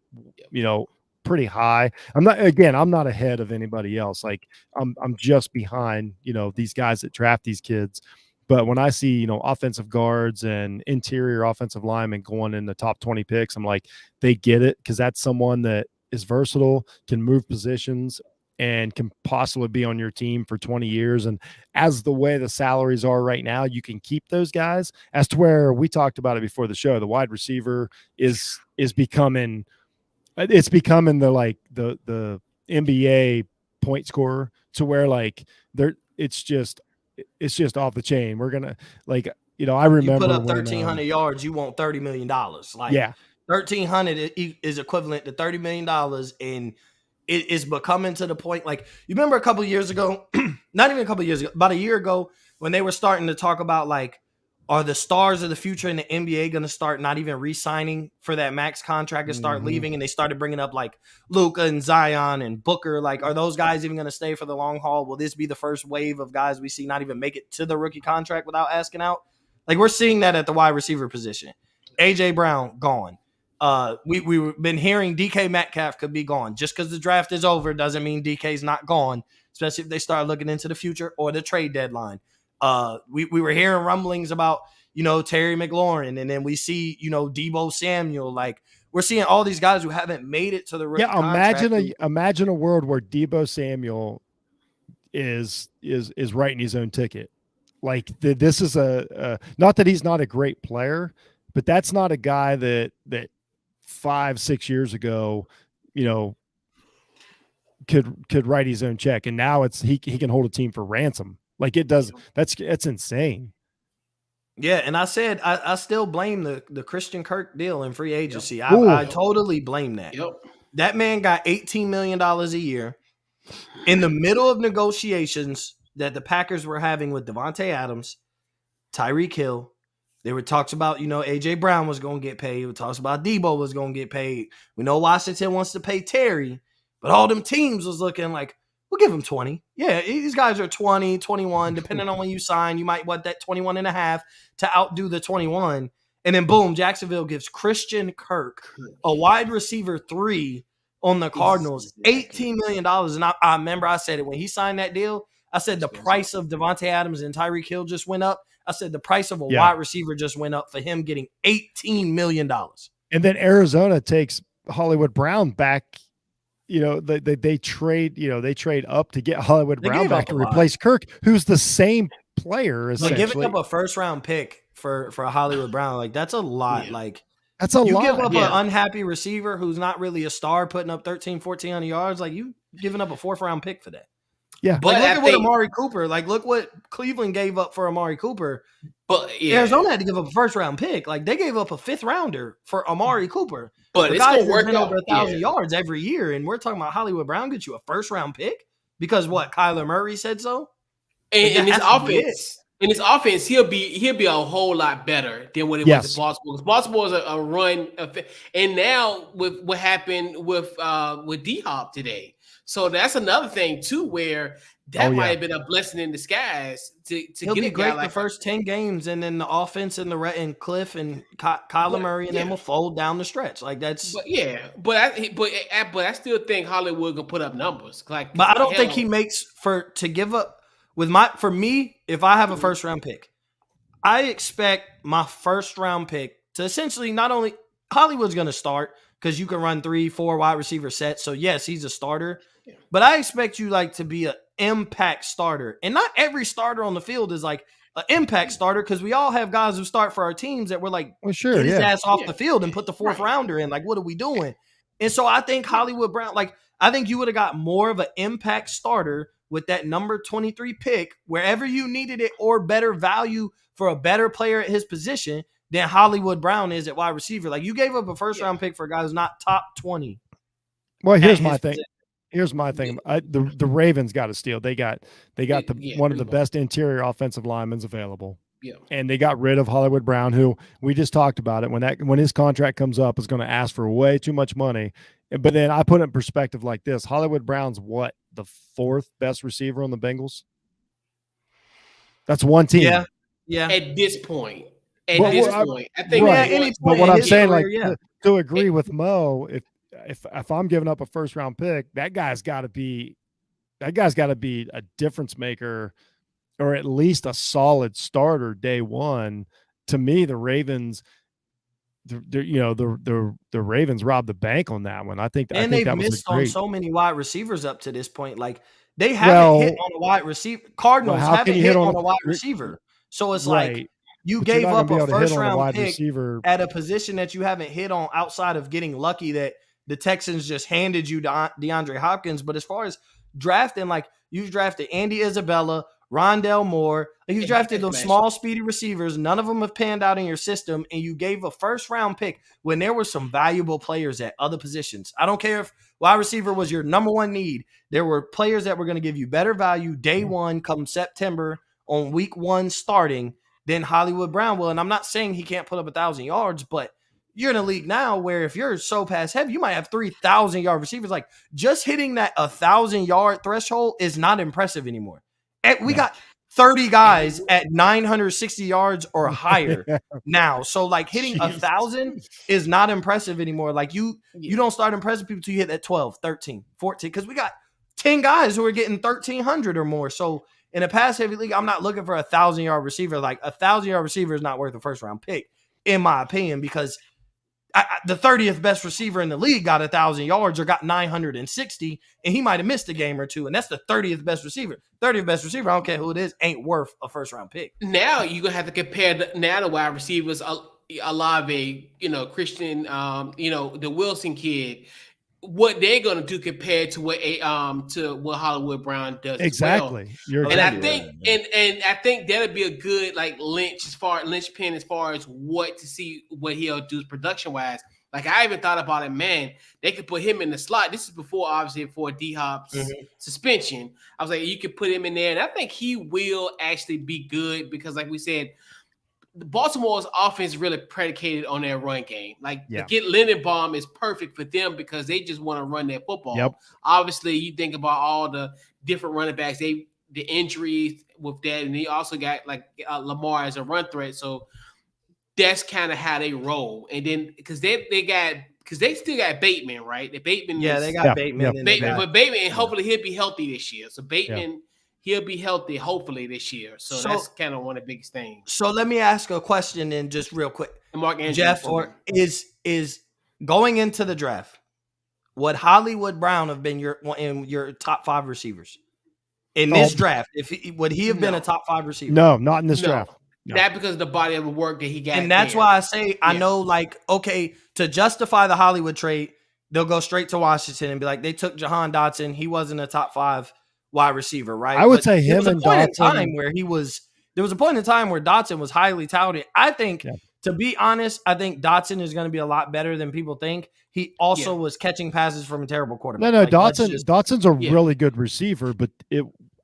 pretty high. I'm not ahead of anybody else. Like I'm just behind, these guys that draft these kids. But when I see, offensive guards and interior offensive linemen going in the top 20 picks, I'm like, they get it because that's someone that is versatile, can move positions, and can possibly be on your team for 20 years. And as the way the salaries are right now, you can keep those guys. As to where we talked about it before the show, the wide receiver is becoming the NBA point scorer to where like it's just off the chain. We're gonna I remember you put up 1,300 yards, you want $30 million. Like 1,300 is equivalent to $30 million, and it is becoming to the point. Like you remember a couple of years ago, not even a couple of years ago, about a year ago, when they were starting to talk about like, are the stars of the future in the NBA going to start not even re-signing for that max contract and start leaving? And they started bringing up like Luka and Zion and Booker. Like, are those guys even going to stay for the long haul? Will this be the first wave of guys we see not even make it to the rookie contract without asking out? Like we're seeing that at the wide receiver position. AJ Brown gone. We've been hearing DK Metcalf could be gone. Just because the draft is over doesn't mean DK's not gone, especially if they start looking into the future or the trade deadline. We were hearing rumblings about, Terry McLaurin, and then we see, Deebo Samuel. Like we're seeing all these guys who haven't made it to the rookie contract. Imagine a world where Deebo Samuel is writing his own ticket. Like this is not that he's not a great player, but that's not a guy that 5-6 years ago, could write his own check, and now he can hold a team for ransom. Like it does. That's insane. Yeah, and I said I still blame the Christian Kirk deal in free agency. I totally blame that. Yep. That man got $18 million a year in the middle of negotiations that the Packers were having with Devontae Adams, Tyreek Hill. There were talks about, AJ Brown was going to get paid. There were talks about Deebo was going to get paid. We know Washington wants to pay Terry, but all them teams was looking like, we'll give him 20. Yeah, these guys are 20, 21, depending on when you sign. You might want that 21 and a half to outdo the 21. And then boom, Jacksonville gives Christian Kirk, a wide receiver 3 on the Cardinals, $18 million. And I remember I said it when he signed that deal. I said the price of Devontae Adams and Tyreek Hill just went up. I said the price of a wide receiver just went up for him getting $18 million. And then Arizona takes Hollywood Brown back. They trade up to get Hollywood Brown back and replace Kirk, who's the same player essentially. Giving up a first round pick for a Hollywood Brown, like that's a lot. Yeah. Like that's a lot. You give up an unhappy receiver who's not really a star, putting up 1,300, 1,400 yards. Like you giving up a 4th round pick for that. Yeah. Like, look at what Amari Cooper, look what Cleveland gave up for Amari Cooper. But Arizona had to give up a first-round pick. Like, they gave up a fifth-rounder for Amari Cooper. But the it's guy going to work been out. over 1,000 yards every year, and we're talking about Hollywood Brown gets you a first-round pick because what? Kyler Murray said so. And in his offense, he'll be a whole lot better than what it was at Baltimore. Because Baltimore was a run, and now with what happened with D-Hop today. So that's another thing too, where that might have been a blessing in disguise to He'll get be a guy great like the first 10 games, and then the offense and Cliff and Kyler Murray and them will fold down the stretch. Like that's. But I still think Hollywood can put up numbers. But I don't think he makes to give up for me. If I have a first round pick, I expect my first round pick to essentially not only Hollywood's going to start because you can run 3-4 wide receiver sets. So yes, he's a starter. But I expect you to be an impact starter. And not every starter on the field is like an impact starter because we all have guys who start for our teams that we're like, get his ass off the field and put the fourth rounder in. Like, what are we doing? And so I think Hollywood Brown, I think you would have got more of an impact starter with that number 23 pick wherever you needed it or better value for a better player at his position than Hollywood Brown is at wide receiver. Like, you gave up a first round pick for a guy who's not top 20. Well, here's my thing. Here's my thing. The Ravens got to steal. They got one of the best interior offensive linemen available. Yeah. And they got rid of Hollywood Brown, who we just talked about it. When his contract comes up, is going to ask for way too much money. But then I put it in perspective like this: Hollywood Brown's the fourth best receiver on the Bengals. That's one team. Yeah. At this point, I think. Right. But what I'm saying, to agree with Mo, if I'm giving up a first round pick, that guy's got to be a difference maker, or at least a solid starter day one. To me, the Ravens, the Ravens robbed the bank on that one. I think they've that missed on so many wide receivers up to this point. Like, they haven't hit on a wide receiver. Cardinals haven't hit on a wide receiver. So it's like you gave up a first round pick at a position that you haven't hit on outside of getting lucky that the Texans just handed you DeAndre Hopkins. But as far as drafting, you drafted Andy Isabella, Rondell Moore. You drafted those small, speedy receivers. None of them have panned out in your system, and you gave a first-round pick when there were some valuable players at other positions. I don't care if wide receiver was your number one need. There were players that were going to give you better value day one come September on week one starting than Hollywood Brown will. And I'm not saying he can't put up 1,000 yards, but you're in a league now where if you're so pass heavy, you might have 3,000-yard receivers. Like, just hitting that 1,000-yard threshold is not impressive anymore. We got 30 guys at 960 yards or higher now. So hitting 1,000 is not impressive anymore. You don't start impressing people till you hit that 12, 13, 14, because we got 10 guys who are getting 1,300 or more. So in a pass heavy league, I'm not looking for a 1,000-yard receiver. 1,000-yard receiver is not worth a first round pick, in my opinion, because the 30th best receiver in the league got 1,000 yards or got 960, and he might have missed a game or two, and that's the 30th best receiver. 30th best receiver, I don't care who it is, ain't worth a first-round pick. Now you're going to have to compare the wide receivers, Olave, Christian, the Wilson kid, what they're going to do compared to what Hollywood Brown does. Exactly. I think that'll be a good linchpin as far as what he'll do production wise. I even thought about it, man. They could put him in the slot. This is before D-Hop's suspension. I was like, you could put him in there, and I think he will actually be good because, like we said, Baltimore's offense is really predicated on their run game. To get Lindenbaum is perfect for them because they just want to run their football. Yep. Obviously, you think about all the different running backs, the injuries with that, and they also got Lamar as a run threat. So that's kind of how they roll. And then because they still got Bateman, right? They got Bateman. But Bateman, hopefully he'll be healthy this year. So Bateman. He'll be healthy, hopefully, this year. So that's kind of one of the biggest things. So let me ask a question then, just real quick. And Mark Andrews, Jeff, or is going into the draft, would Hollywood Brown have been your top 5 receivers in this draft? Would he have been a top 5 receiver? No, not in this draft. No. Not because of the body of the work that he got. And that's why I say I know, to justify the Hollywood trade, they'll go straight to Washington and be like, they took Jahan Dotson. He wasn't a top 5 wide receiver, right? I would But say there him was a and point in Dotson. time where there was a point in time where Dotson was highly touted. I think, to be honest, I think Dotson is going to be a lot better than people think. He also was catching passes from a terrible quarterback. No, Like, Dotson's a really good receiver, but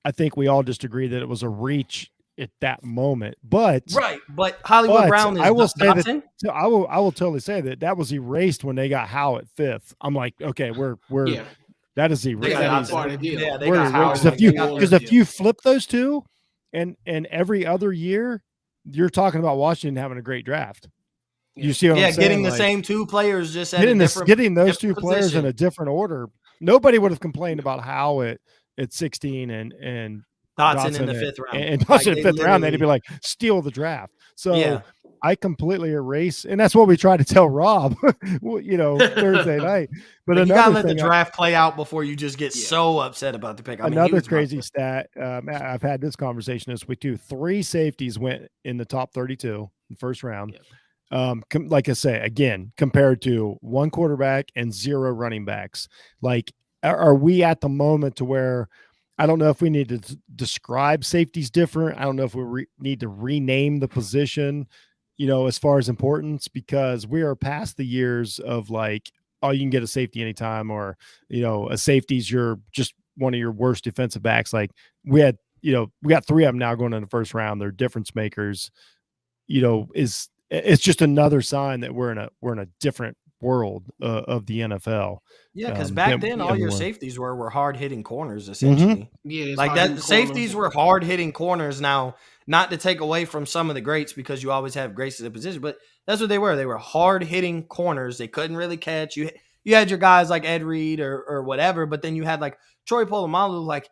I think we all just agree that it was a reach at that moment. But but Hollywood Brown is I will say Dotson. that I will totally say that was erased when they got Howe at 5th. I'm like, okay, we're that is erased. That's part of the deal. Yeah, they got Howe. Because if you flip those two, and every other year, you're talking about Washington having a great draft. You see what I'm saying? Getting the same two players just at getting those two players in a different order. Nobody would have complained about Howe at 16 and Dotson in the 5th round. And Dotson in the 5th round, they'd be like, steal the draft. So I completely erase, and that's what we try to tell Rob, Thursday night. But you gotta let the draft play out before you just get so upset about the pick. Another crazy stat. I've had this conversation this week too. 3 safeties went in the top 32 in the first round. Like I say, again, compared to 1 quarterback and 0 running backs. Like, are we at the moment to where I don't know if we need to describe safeties different. I don't know if we need to rename the position, as far as importance, because we are past the years of like, oh, you can get a safety anytime, or, a safety's you're just one of your worst defensive backs. Like we got 3 of them now going in the first round. They're difference makers, it's just another sign that we're in a different world of the NFL. Yeah, because back then all your safeties were hard hitting corners essentially. Yeah, like that. Safeties were hard hitting corners. Now, not to take away from some of the greats, because you always have greats in the position, but that's what they were. They were hard hitting corners. They couldn't really catch you. You had your guys like Ed Reed or whatever, but then you had like Troy Polamalu, like.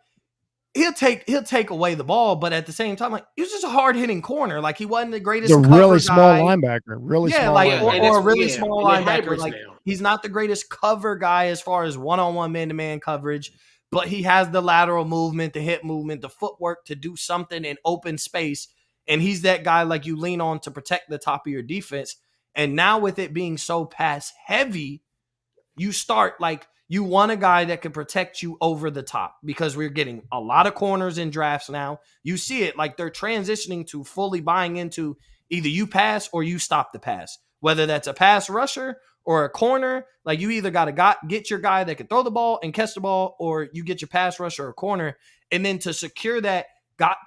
He'll take away the ball, but at the same time, like, he was just a hard hitting corner. Like, he wasn't the greatest. A really small linebacker, or a really small linebacker. Like, he's not the greatest cover guy as far as one-on-one man-to-man coverage, but he has the lateral movement, the hip movement, the footwork to do something in open space. And he's that guy like you lean on to protect the top of your defense. And now with it being so pass heavy, you start like. You want a guy that can protect you over the top, because we're getting a lot of corners in drafts now. You see it, like they're transitioning to fully buying into either you pass or you stop the pass, whether that's a pass rusher or a corner. Like, you either got to get your guy that can throw the ball and catch the ball, or you get your pass rusher or corner. And then to secure that,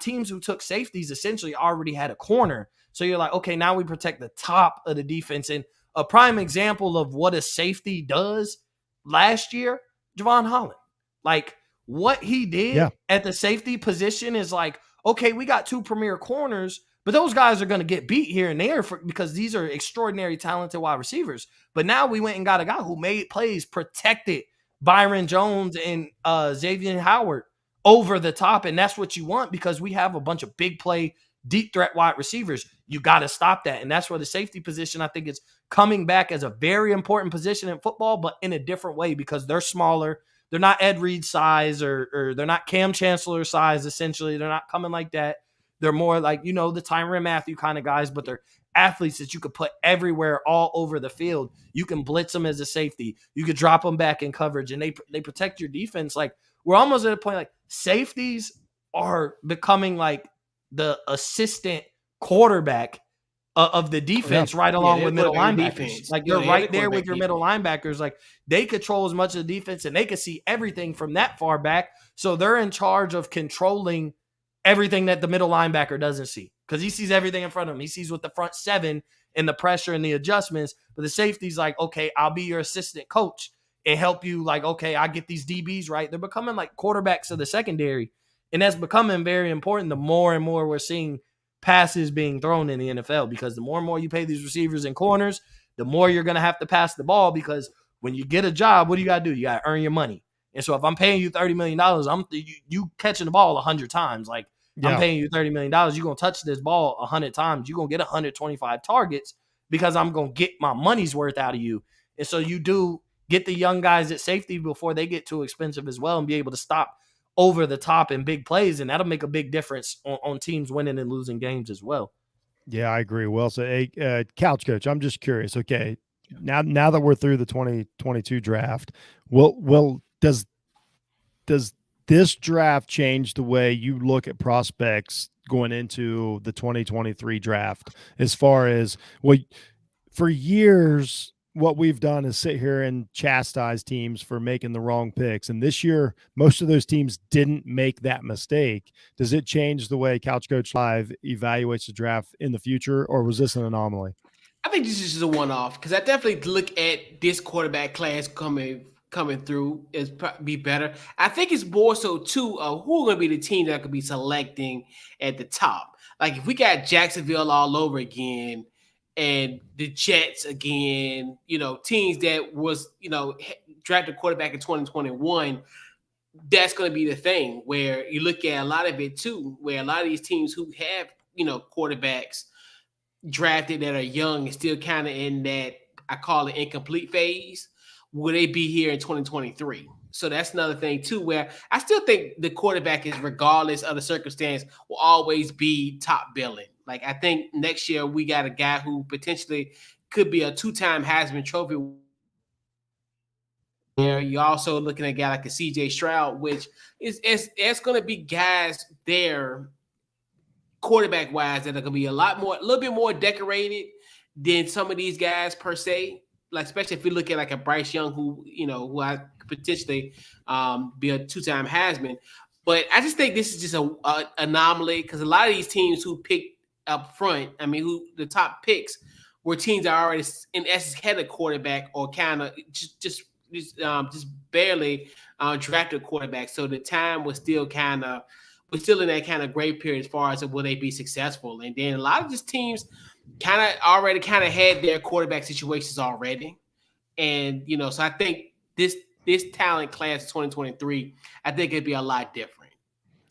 teams who took safeties essentially already had a corner. So you're like, okay, now we protect the top of the defense. And a prime example of what a safety does last year, Javon Holland, like what he did at the safety position is like, okay, we got 2 premier corners, but those guys are going to get beat here and there because these are extraordinary talented wide receivers. But now we went and got a guy who made plays, protected Byron Jones and Xavier Howard over the top. And that's what you want, because we have a bunch of big play, deep threat wide receivers. You got to stop that. And that's where the safety position, I think, is coming back as a very important position in football, but in a different way, because they're smaller. They're not Ed Reed size or they're not Cam Chancellor size, essentially. They're not coming like that. They're more like, the Tyrann Mathieu kind of guys, but they're athletes that you could put everywhere, all over the field. You can blitz them as a safety. You could drop them back in coverage, and they protect your defense. Like, we're almost at a point, like, safeties are becoming like the assistant quarterback of the defense, right along with middle linebackers. Like, you're right there with your middle linebackers. Like, they control as much of the defense, and they can see everything from that far back. So they're in charge of controlling everything that the middle linebacker doesn't see, because he sees everything in front of him. He sees with the front 7 and the pressure and the adjustments. But the safety's like, okay, I'll be your assistant coach and help you. Like, okay, I get these DBs right. They're becoming like quarterbacks of the secondary, and that's becoming very important the more and more we're seeing passes being thrown in the NFL, because the more and more you pay these receivers and corners, the more you're going to have to pass the ball, because when you get a job, what do you got to do? You got to earn your money. And so if I'm paying you $30 million, you catching the ball 100 times. Like, I'm paying you $30 million. You're going to touch this ball 100 times. You're going to get 125 targets, because I'm going to get my money's worth out of you. And so you do get the young guys at safety before they get too expensive as well, and be able to stop over the top in big plays, and that'll make a big difference on teams winning and losing games as well. Yeah, I agree. Well, so hey, Couch Coach, I'm just curious. Okay, now that we're through the 2022 draft, does this draft change the way you look at prospects going into the 2023 draft? As far as for years, what we've done is sit here and chastise teams for making the wrong picks. And this year, most of those teams didn't make that mistake. Does it change the way Couch Coach Live evaluates the draft in the future, or was this an anomaly? I think this is just a one-off because I definitely look at this quarterback class coming through is be better. I think it's more so too who are going to be the team that could be selecting at the top. Like if we got Jacksonville all over again and the Jets again, teams that was drafted quarterback in 2021. That's going to be the thing where you look at a lot of it too, where a lot of these teams who have quarterbacks drafted that are young and still kind of in that I call it incomplete phase. Will they be here in 2023? So that's another thing too, where I still think the quarterback is, regardless of the circumstance, will always be top billing. Like I think next year we got a guy who potentially could be a 2-time Heisman Trophy. You're also looking at a guy like a CJ Stroud, which it's going to be guys there quarterback wise that are going to be a little bit more decorated than some of these guys per se. Like especially if we look at like a Bryce Young, who I could potentially be a 2-time Heisman. But I just think this is just a anomaly because a lot of these teams who picked up front, who the top picks were teams that already in essence had a quarterback or kind of just barely drafted quarterback. So the time was still in that kind of gray period as far as will they be successful. And then a lot of these teams kind of had their quarterback situations already. And, so I think this talent class of 2023, I think it'd be a lot different.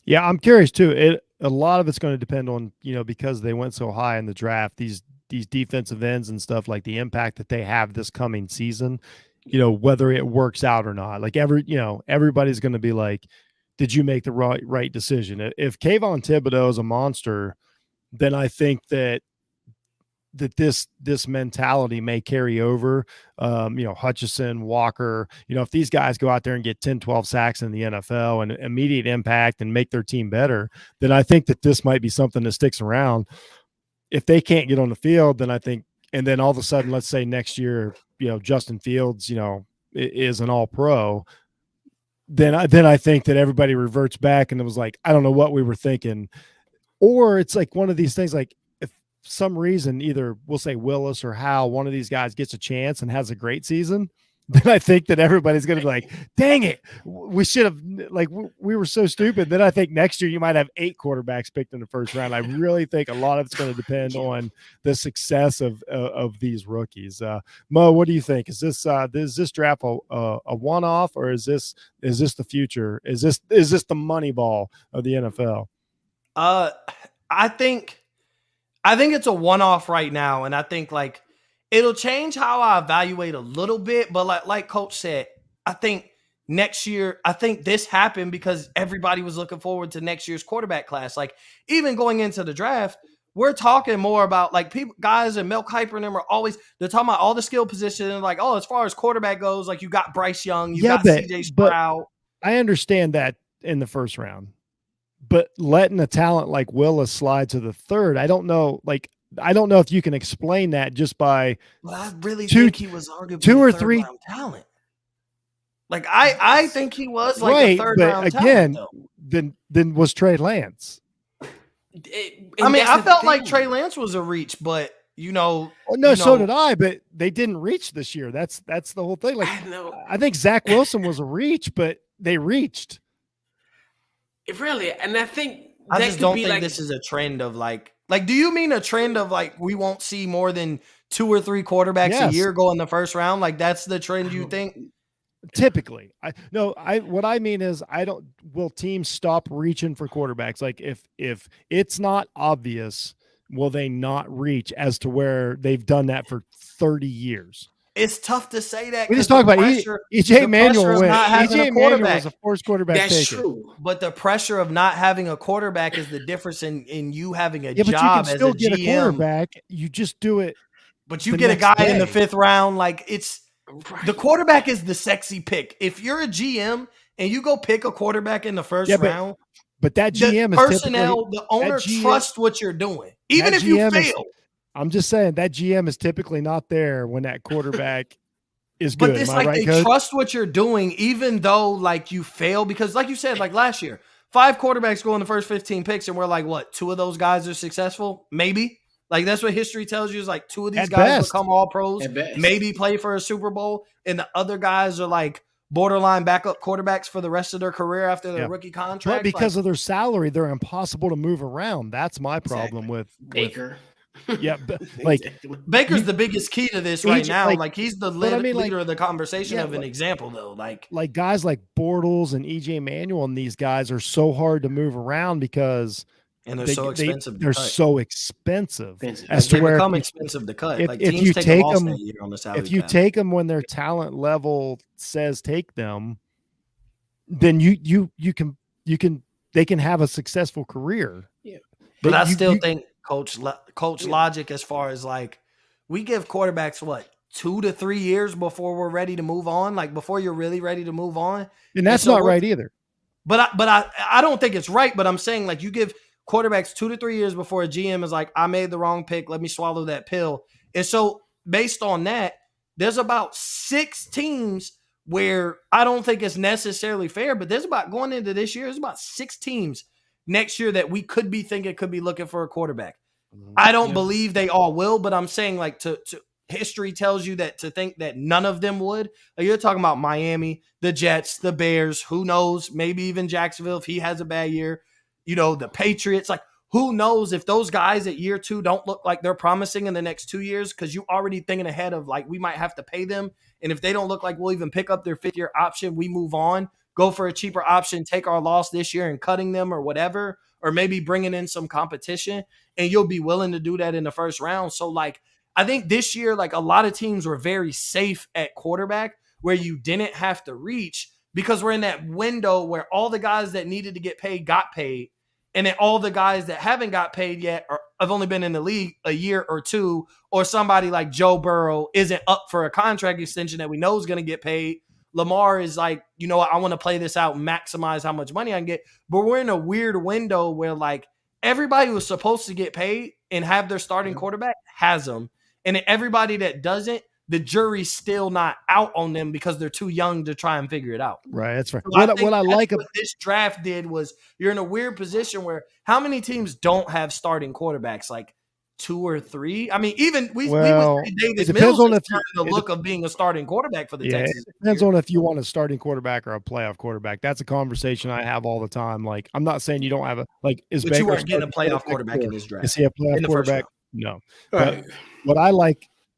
Yeah, I'm curious too. A lot of it's going to depend on, because they went so high in the draft, these defensive ends and stuff, like the impact that they have this coming season, whether it works out or not. Like everybody's going to be like, did you make the right decision? If Kayvon Thibodeau is a monster, then I think that this mentality may carry over. Hutchinson, Walker, if these guys go out there and get 10, 12 sacks in the NFL and immediate impact and make their team better, then I think that this might be something that sticks around. If they can't get on the field, then I think, and then all of a sudden, let's say next year, Justin Fields, is an all-pro, then I think that everybody reverts back and it was like, I don't know what we were thinking. Or it's like one of these things, like if some reason, either we'll say Willis or Howe, one of these guys gets a chance and has a great season, then I think that everybody's going to be like, dang it, we should have, like, we were so stupid. Then I think next year you might have 8 quarterbacks picked in the first round. I really think a lot of it's going to depend on the success of these rookies. Mo, what do you think? Is this draft a one-off, or is this the future? Is this the money ball of the NFL? I think it's a one-off right now, and I think like it'll change how I evaluate a little bit, but like Coach said, I think next year, I think this happened because everybody was looking forward to next year's quarterback class. Like even going into the draft, we're talking more about like guys and Mel Kiper and them are they're talking about all the skill positions. Like, oh, as far as quarterback goes, like you got Bryce Young, you got CJ Stroud. I understand that in the first round, but letting a talent like Willis slide to the third, I don't know if you can explain that just by. Well, I really think he was arguably 2 or 3 round talent. Like I think he was like a third round again, talent. Then was Trey Lance. I felt like Trey Lance was a reach, but so did I. But they didn't reach this year. That's the whole thing. Like I think Zach Wilson was a reach, but they reached. It really, and I think I just don't think this is a trend of like. Do you mean a trend of like we won't see more than 2 or 3 quarterbacks a year go in the first round? Like that's the trend you think? Typically, what I mean is will teams stop reaching for quarterbacks? Like if it's not obvious, will they not reach as to where they've done that for 30 years? It's tough to say that. We just talk about EJ Manuel. EJ Manuel was a first quarterback. That's true. But the pressure of not having a quarterback is the difference in you having a job but you can still as a get GM. A quarterback. You just do it. But you get a guy in the 5th round. Like the quarterback is the sexy pick. If you're a GM and you go pick a quarterback in the first Yeah, round, but that the GM is personnel, typically the owner trusts what you're doing, even that if you GM is- fail. I'm just saying that GM is typically not there when that quarterback is But good. it's Am I like right, they Coach? trust what you're doing, even though like you fail. Because like you said, like last year, 5 quarterbacks go in the first 15 picks, and we're like, what? 2 of those guys are successful? Maybe. Like that's what history tells you is like 2 of these At guys best. become all pros, At best. maybe play for a Super Bowl, and the other guys are like borderline backup quarterbacks for the rest of their career after their rookie contract. But because of their salary, they're impossible to move around. That's my problem with Baker. Yeah, like Exactly. Baker's the biggest key to this right now. like- Like he's the but I mean, like- leader of the conversation yeah, of an like- example, though. Like guys like Bortles and EJ Manuel and these guys are so hard to move around because and they're so expensive. They're so expensive Expensive. as to they where become if expensive to cut. if- Like if teams you take, take a loss them- that year on the salary if you cap. take them when their talent level says take them, then you can they can have a successful career. Yeah. But I still think coach logic as far as like we give quarterbacks what 2 to 3 years before we're ready to move on, like before you're really ready to move on. and that's so not right either. But I don't think it's right. But I'm saying like you give quarterbacks 2 to 3 years before a GM is like, I made the wrong pick. Let me swallow that pill. And so based on that, there's about 6 teams where I don't think it's necessarily fair, but there's about going into this year, there's about 6 teams next year that we could be thinking could be looking for a quarterback. I don't believe they all will, but I'm saying like to history tells you that to think that none of them would. Like you're talking about Miami, the Jets, the Bears, who knows, maybe even Jacksonville if he has a bad year, the Patriots, like who knows if those guys at year 2 don't look like they're promising in the next 2 years because you already thinking ahead of like we might have to pay them. And if they don't look like we'll even pick up their 5th-year option, we move on, go for a cheaper option, take our loss this year and cutting them or whatever, or maybe bringing in some competition. And you'll be willing to do that in the first round. So like, I think this year, like a lot of teams were very safe at quarterback where you didn't have to reach because we're in that window where all the guys that needed to get paid got paid. And then all the guys that haven't got paid yet have only been in the league a year or 2, or somebody like Joe Burrow isn't up for a contract extension that we know is going to get paid. Lamar is like, I want to play this out and maximize how much money I can get. But we're in a weird window where like everybody who's supposed to get paid and have their starting quarterback has them. And then everybody that doesn't, the jury's still not out on them because they're too young to try and figure it out. Right, that's right. So What this draft did was you're in a weird position where how many teams don't have starting quarterbacks? Like 2 or 3? I mean, even we would say Davis Mills is the look of being a starting quarterback for the Texans. It depends on if you want a starting quarterback or a playoff quarterback. That's a conversation I have all the time. Like, I'm not saying you don't have but Baker you weren't getting a playoff quarterback in this draft. Is he a playoff quarterback? No. Right. But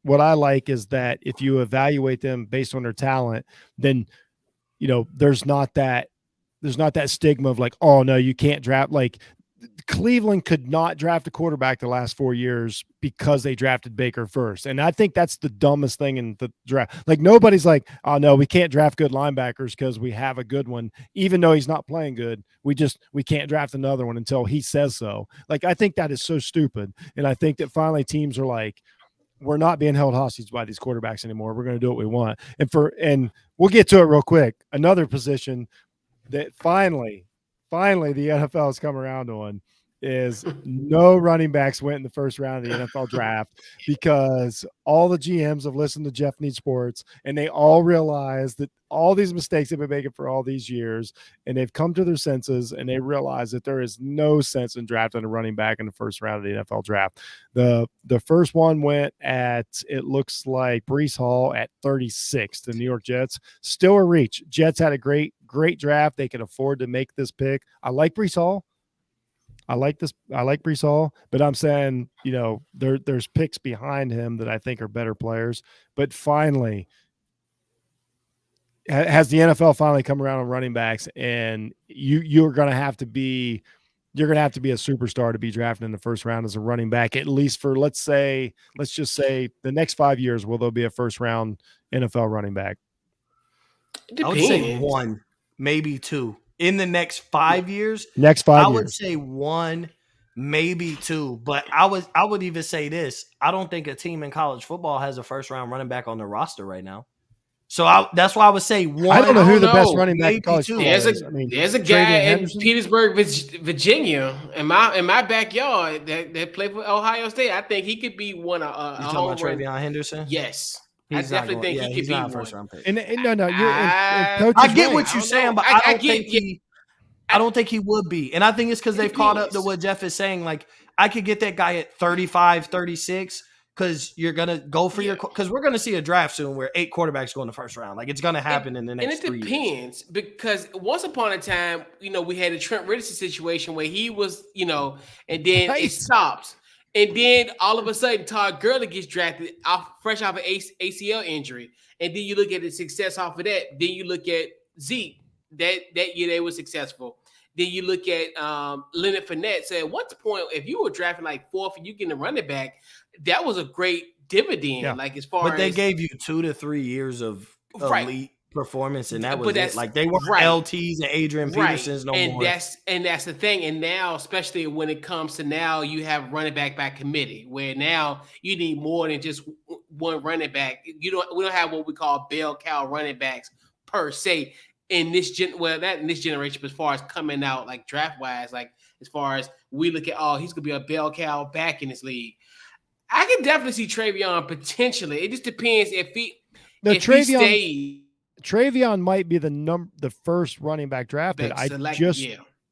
what I like is that if you evaluate them based on their talent, then there's not that stigma of like, oh no, you can't draft. Like Cleveland could not draft a quarterback the last 4 years because they drafted Baker first. And I think that's the dumbest thing in the draft. Like nobody's like, oh no, we can't draft good linebackers because we have a good one. Even though he's not playing good, we can't draft another one until he says so. Like, I think that is so stupid. And I think that finally teams are like, we're not being held hostage by these quarterbacks anymore. We're going to do what we want. And we'll get to it real quick. Another position that finally the NFL has come around on is no running backs went in the first round of the NFL draft because all the GMs have listened to Jeff Need Sports and they all realize that all these mistakes they've been making for all these years, and they've come to their senses and they realize that there is no sense in drafting a running back in the first round of the NFL draft. The first one went at, it looks like Breece Hall at 36. The New York Jets, still a reach. Jets had a great draft. They could afford to make this pick. I like Breece Hall. I like Breece Hall, but I'm saying, there's picks behind him that I think are better players. But finally, has the NFL finally come around on running backs, and you're going to have to be a superstar to be drafted in the first round as a running back, at least for let's just say the next 5 years. Will there be a first round NFL running back? I would say 1, maybe 2. In the next 5 years, I would say 1, maybe 2. But I would even say this: I don't think a team in college football has a first round running back on their roster right now. So that's why I would say one. I don't know who the best know. running back in Maybe college two. football There's is. a I mean, there's a Travion guy in Henderson? Petersburg, Virginia, in my backyard that played for Ohio State. I think he could be one a You talking home about run. Travion Henderson? Yes, He's I not definitely going. think Yeah, he he's could be not a one. first round pick. And no, you're I- coach I is get right. what I you're don't saying, know. but I I don't get- think he. I don't think he would be. And I think it's because It they've caught up to depends. what Jeff is saying. Like, I could get that guy at 35, 36 because you're going to go for your – because we're going to see a draft soon where 8 quarterbacks go in the first round. Like, it's going to happen in the next 3 years. And it depends because once upon a time, we had a Trent Richardson situation where he was, and then Right. it stops. And then all of a sudden, Todd Gurley gets drafted fresh off an ACL injury. And then you look at the success off of that. Then you look at Zeke. That year they were successful. Then you look at Leonard Fournette. So at one point, if you were drafting like 4th and you getting a running back, that was a great dividend. Yeah. Like as far But they as gave you 2 to 3 years of Right. elite performance, and that But was that's- it. Like, they weren't right. LTs and Adrian Petersons no and more. that's the thing. And now, especially when it comes to now, you have running back by committee, where now you need more than just one running back. We don't have what we call bell cow running backs per se in this not in this generation, but as far as coming out like draft wise, like as far as we look at, he's gonna be a bell cow back in this league. I can definitely see Travion potentially. It just depends if he stays. Travion might be the first running back drafted. I just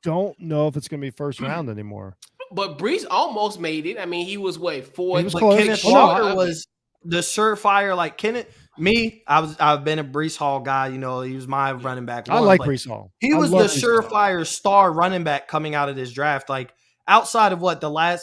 don't know if it's going to be first round anymore. But Brees almost made it. I mean, he was what, 4? He was But close. Kenneth Walker was the surefire. Like I've been a Brees Hall guy. He was my running back. I like Brees Hall. He was the surefire star running back coming out of this draft. Like outside of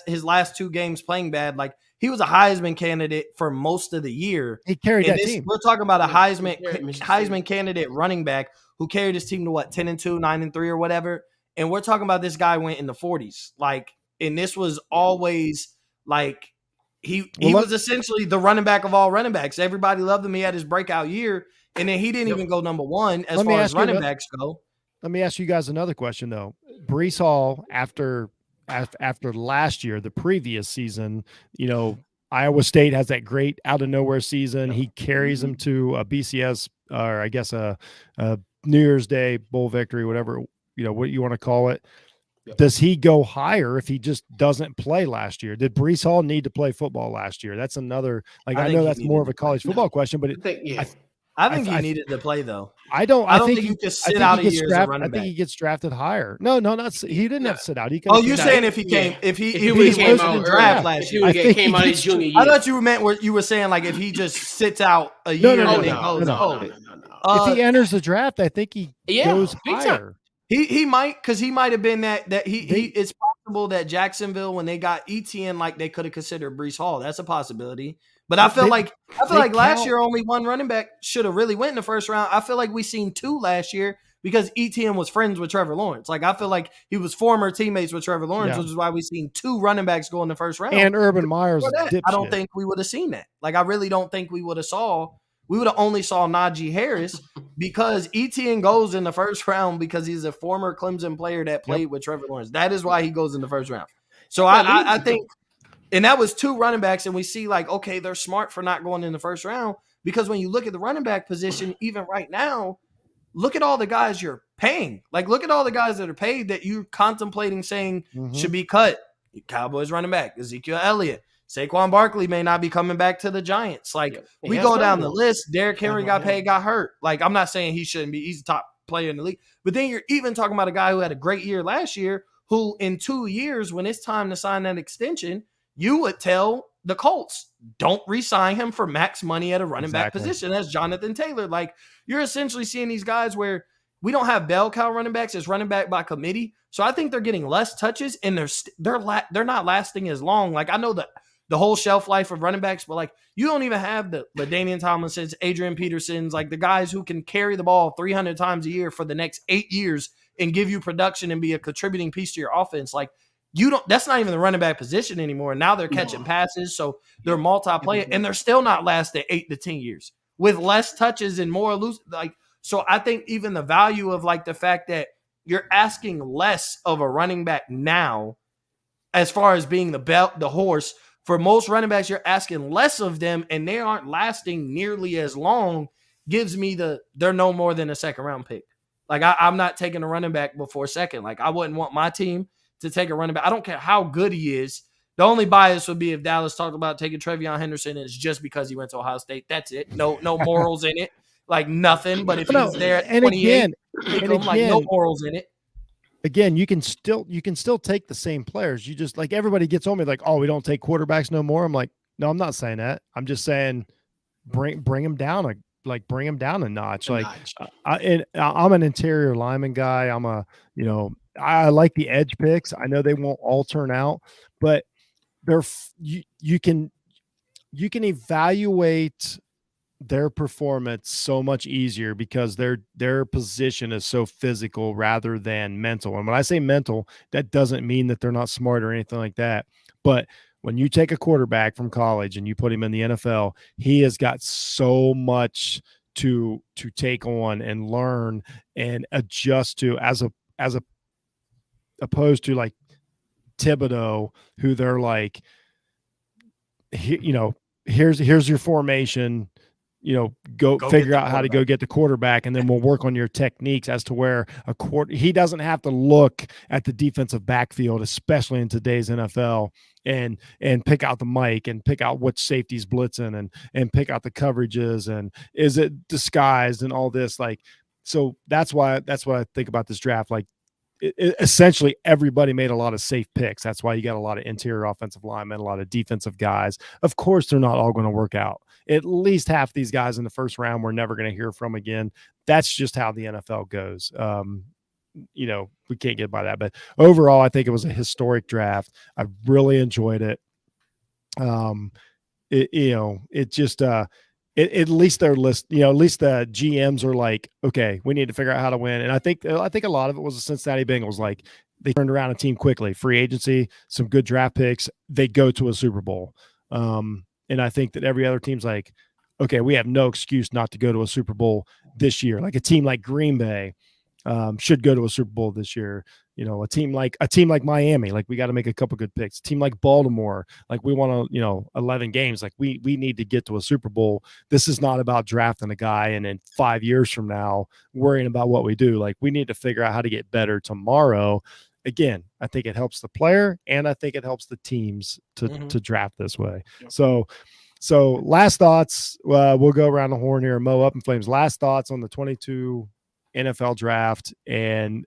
his last 2 games playing bad, like he was a Heisman candidate for most of the year. He carried that team. We're talking about a Heisman candidate running back who carried his team to 10-2, 9-3, or whatever. And we're talking about this guy went in the 40s. Like, and this was always like he was essentially the running back of all running backs. Everybody loved him. He had his breakout year, and then he didn't even go number 1 as far as running backs go. Let me ask you guys another question though. Brees Hall after last year, the previous season, Iowa State has that great out of nowhere season. He carries them to a BCS, or I guess a New Year's Day bowl victory, whatever, what you want to call it. Yep. Does he go higher if he just doesn't play last year? Did Brees Hall need to play football last year? That's another, I know that's more of a college football question, but I think he needed to play though. I think you can sit out a year as a running back. I think he gets drafted higher. No, he didn't have to sit out. He could. You're saying if he came out the draft last year? I think came out his junior year. I thought you were saying like if he just sits out a year and then goes. No. If he enters the draft, I think he goes higher. He might, because he might have been that it's possible that Jacksonville, when they got ETN, like they could have considered Brees Hall. That's a possibility. But I feel like last year only one running back should have really went in the first round. I feel like we seen 2 last year because ETN was friends with Trevor Lawrence. Like I feel like he was former teammates with Trevor Lawrence, which is why we seen 2 running backs go in the first round. And Urban Meyer's I don't think we would have seen that. Like I really don't think we would have only saw Najee Harris because ETN goes in the first round because he's a former Clemson player that played with Trevor Lawrence. That is why he goes in the first round. So I think, and that was 2 running backs, and we see like, okay, they're smart for not going in the first round because when you look at the running back position, even right now, look at all the guys you're paying. Like, look at all the guys that are paid that you're contemplating saying should be cut. Cowboys running back, Ezekiel Elliott. Saquon Barkley may not be coming back to the Giants. Like, we go down the list. Derrick Henry got paid, got hurt. Like, I'm not saying he shouldn't be. He's the top player in the league. But then you're even talking about a guy who had a great year last year who in 2 years, when it's time to sign that extension, you would tell the Colts, don't re-sign him for max money at a running back position. That's Jonathan Taylor. Like, you're essentially seeing these guys where we don't have bell cow running backs. It's running back by committee. So I think they're getting less touches, and they're not lasting as long. Like, I know that the whole shelf life of running backs, but like you don't even have the Damian Tomlinsons, Adrian Petersons, like the guys who can carry the ball 300 times a year for the next 8 years and give you production and be a contributing piece to your offense. Like that's not even the running back position anymore. Now they're catching passes. So they're multiplayer and they're still not lasting 8 to 10 years with less touches and more loose. Like, so I think even the value of like the fact that you're asking less of a running back now, as far as being the horse. For most running backs, you're asking less of them, and they aren't lasting nearly as long. gives me they're no more than a second round pick. Like I'm not taking a running back before second. Like I wouldn't want my team to take a running back. I don't care how good he is. The only bias would be if Dallas talked about taking Trevion Henderson and it's just because he went to Ohio State. That's it. No morals in it. Like nothing. But if he's there at 28, take him, like no morals in it. Again, you can still take the same players. You just like everybody gets on me like, oh, we don't take quarterbacks no more. I'm like, no, I'm not saying that. I'm just saying bring him down a notch. I'm an interior lineman guy. I like the edge picks. I know they won't all turn out, but you can evaluate their performance so much easier because their position is so physical rather than mental. And when I say mental, that doesn't mean that they're not smart or anything like that. But when you take a quarterback from college and you put him in the NFL, he has got so much to take on and learn and adjust to as opposed to like Thibodeau, who they're like, here's your formation, go figure out how to go get the quarterback, and then we'll work on your techniques as to where he doesn't have to look at the defensive backfield, especially in today's NFL, and pick out the mic and pick out which safety's blitzing and pick out the coverages and is it disguised and all this. Like, so that's what I think about this draft. Like, essentially everybody made a lot of safe picks. That's why you got a lot of interior offensive linemen, a lot of defensive guys. Of course, they're not all going to work out. At least half these guys in the first round we're never going to hear from again. That's just how the NFL goes. We can't get by that. But overall, I think it was a historic draft. I really enjoyed it. At least their list, at least the GMs are like, okay, we need to figure out how to win. And I think a lot of it was the Cincinnati Bengals. Like, they turned around a team quickly, free agency, some good draft picks. They go to a Super Bowl. And I think that every other team's like, okay, we have no excuse not to go to a Super Bowl this year. Like a team like Green Bay should go to a Super Bowl this year. A team like Miami, like we got to make a couple good picks. A team like Baltimore, like we want to, 11 games. Like we need to get to a Super Bowl. This is not about drafting a guy and then 5 years from now worrying about what we do. Like, we need to figure out how to get better tomorrow. Again, I think it helps the player and I think it helps the teams to draft this way. Yep. So last thoughts, we'll go around the horn here. Mo Up in Flames. Last thoughts on the 22 NFL draft and,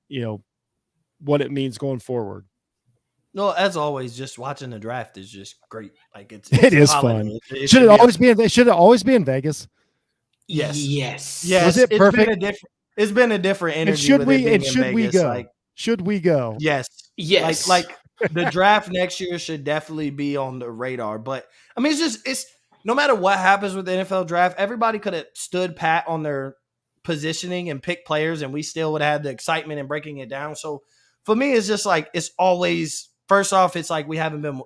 what it means going forward. No, as always, just watching the draft is just great. Like it is fun. Should it always be in Vegas? Yes. Was it perfect? It's been a different energy. Should we go? Should we go? Yes. Like the draft next year should definitely be on the radar. But I mean, it's no matter what happens with the NFL draft, everybody could have stood pat on their positioning and picked players, and we still would have had the excitement and breaking it down. So for me, it's just like, it's always, first off, it's like we haven't been,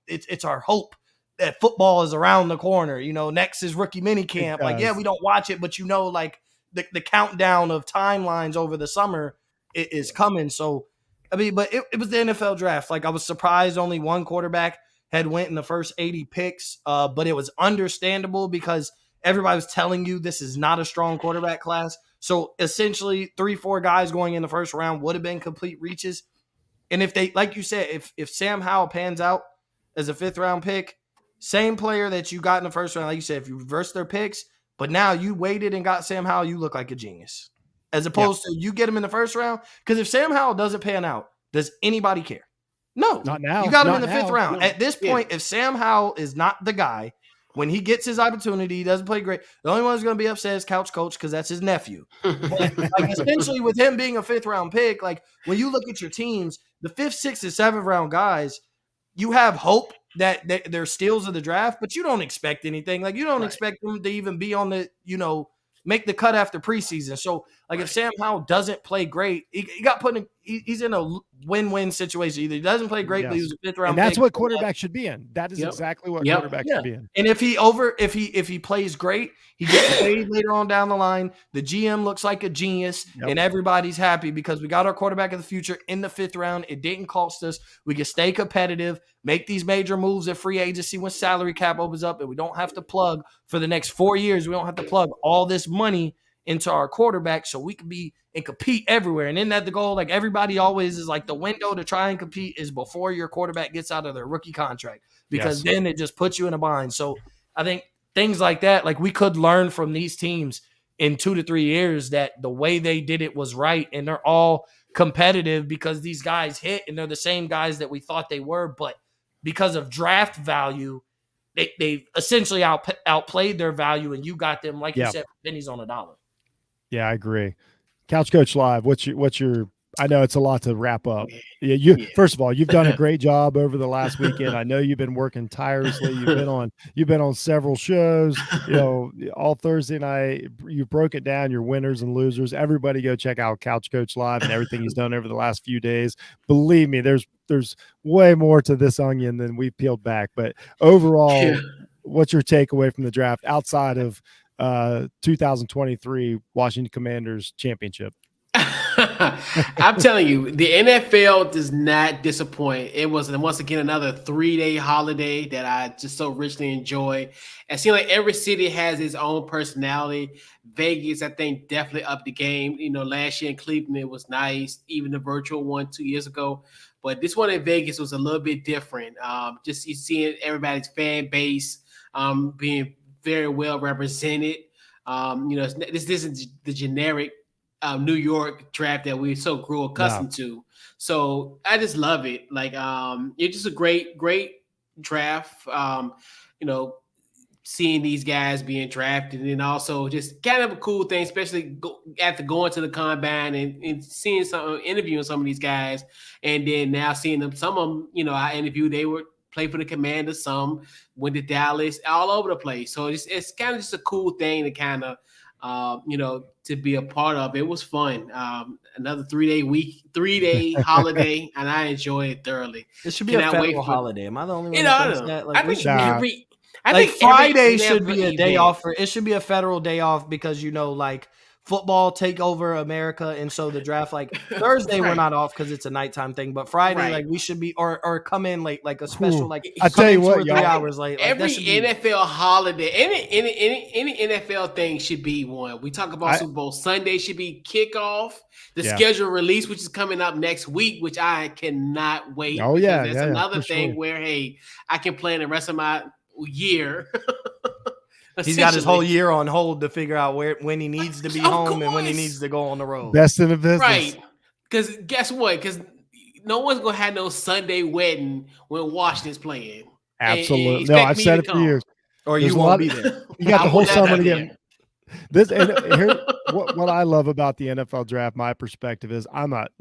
it's our hope that football is around the corner. Next is rookie mini camp. Like, yeah, we don't watch it, but like the countdown of timelines over the summer is coming. So, I mean, but it was the NFL draft. Like, I was surprised only one quarterback had went in the first 80 picks, but it was understandable because everybody was telling you this is not a strong quarterback class. So essentially 3-4 guys going in the first round would have been complete reaches. And if they, like you said, if Sam Howell pans out as a 5th round pick, same player that you got in the first round, like you said, if you reverse their picks, but now you waited and got Sam Howell, you look like a genius. As opposed to you get him in the first round. Because if Sam Howell doesn't pan out, does anybody care? No. Not now. You got him in the 5th round. No. At this point, if Sam Howell is not the guy, when he gets his opportunity, he doesn't play great. The only one who's going to be upset is Couch Coach because that's his nephew. But like, essentially, with him being a 5th round pick, like when you look at your teams, the 5th, 6th, and 7th round guys, you have hope that they're steals of the draft, but you don't expect anything. Like, you don't expect them to even be on the, make the cut after preseason. So, Like if Sam Howell doesn't play great, he got put in. He's in a win-win situation. Either he doesn't play great, but he was a fifth round. And that's pick, what quarterback should be in. That is exactly what quarterback should be in. And if he plays great, he gets paid later on down the line. The GM looks like a genius, and everybody's happy because we got our quarterback of the future in the fifth round. It didn't cost us. We can stay competitive, make these major moves at free agency when salary cap opens up, and we don't have to plug for the next 4 years. We don't have to plug all this money into our quarterback, so we can be and compete everywhere. And isn't that the goal? Like everybody always is like the window to try and compete is before your quarterback gets out of their rookie contract, because then it just puts you in a bind. So I think things like that, like we could learn from these teams in 2 to 3 years that the way they did it was right, and they're all competitive because these guys hit and they're the same guys that we thought they were, but because of draft value, they essentially outplayed their value, and you got them, like you said, pennies on a dollar. Yeah, I agree. Couch Coach Live, what's your I know it's a lot to wrap up. First of all, you've done a great job over the last weekend. I know you've been working tirelessly. You've been on several shows, all Thursday night. You broke it down, your winners and losers. Everybody go check out Couch Coach Live and everything he's done over the last few days. Believe me, there's way more to this onion than we've peeled back. But overall, what's your takeaway from the draft outside of 2023 Washington Commanders championship? I'm telling you, the NFL does not disappoint. It was once again another 3-day holiday that I just so richly enjoy. It seems like every city has its own personality. Vegas, I think, definitely upped the game. Last year in Cleveland, it was nice. Even the virtual one 2 years ago. But this one in Vegas was a little bit different. Just you seeing everybody's fan base being very well represented. This isn't the generic New York draft that we so grew accustomed to. So I just love it. Like, it's just a great draft. Seeing these guys being drafted, and also just kind of a cool thing, especially after going to the combine and seeing interviewing some of these guys, and then now seeing them. Some of them, I interviewed. They were play for the Commanders. Some went to Dallas, all over the place. So it's kind of just a cool thing to kind of. To be a part of. It was fun. Another 3-day holiday, and I enjoy it thoroughly. It should be a federal holiday. Am I the only one? I think Friday should be a day off. It should be a federal day off because football take over America, and so the draft Thursday we're not off because it's a nighttime thing, but Friday we should be or come in late, like a special I tell you what, 2 or 3 hours late. Every NFL holiday, any NFL thing should be one. We talk about Super Bowl Sunday should be kickoff. The schedule release, which is coming up next week, which I cannot wait. Oh yeah, that's another thing where I can plan the rest of my year. He's got his whole year on hold to figure out when he needs to be home and when he needs to go on the road. Best in the business. Right. Because guess what? Because no one's going to have no Sunday wedding when Washington's playing. Absolutely. No, I've said it for years. Or you won't be there. You got the whole summer to get. What I love about the NFL draft, my perspective is I'm not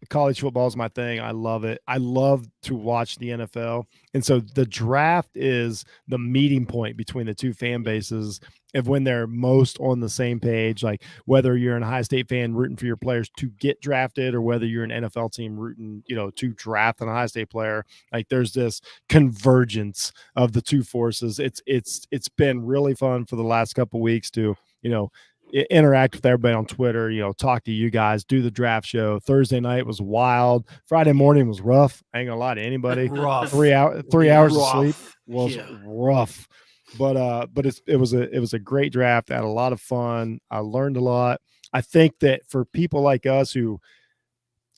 college football is my thing. I love it. I love to watch the NFL. And so the draft is the meeting point between the two fan bases of when they're most on the same page, like whether you're an Ohio State fan rooting for your players to get drafted or whether you're an NFL team rooting, to draft an Ohio State player. Like there's this convergence of the two forces. It's been really fun for the last couple of weeks to, interact with everybody on Twitter, talk to you guys, do the draft show. Thursday night was wild. Friday morning was rough. I ain't gonna lie to anybody. Rough. 3 hours of sleep was rough. But it was a great draft. I had a lot of fun. I learned a lot. I think that for people like us who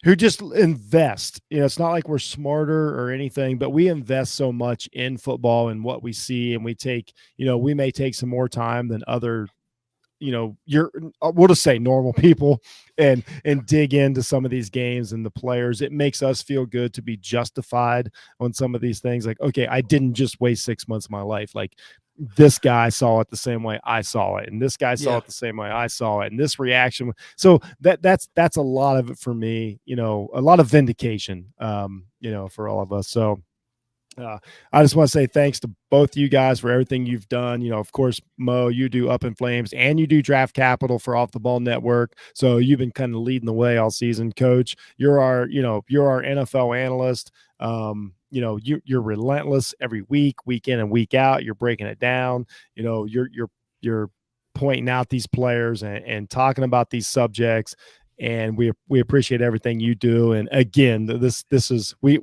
just invest, it's not like we're smarter or anything, but we invest so much in football and what we see, and we take, we may take some more time than other we'll just say normal people and dig into some of these games and the players. It makes us feel good to be justified on some of these things. Like, okay, I didn't just waste 6 months of my life. Like this guy saw it the same way I saw it. And this guy saw it the same way I saw it. And this reaction. So that's a lot of it for me, a lot of vindication, for all of us. So I just want to say thanks to both you guys for everything you've done. Of course, Mo, you do Up in Flames and you do Draft Capital for Off the Ball Network. So you've been kind of leading the way all season, Coach. You're our NFL analyst. You're relentless every week in and week out. You're breaking it down. You're pointing out these players and talking about these subjects. And we appreciate everything you do. And again, this is we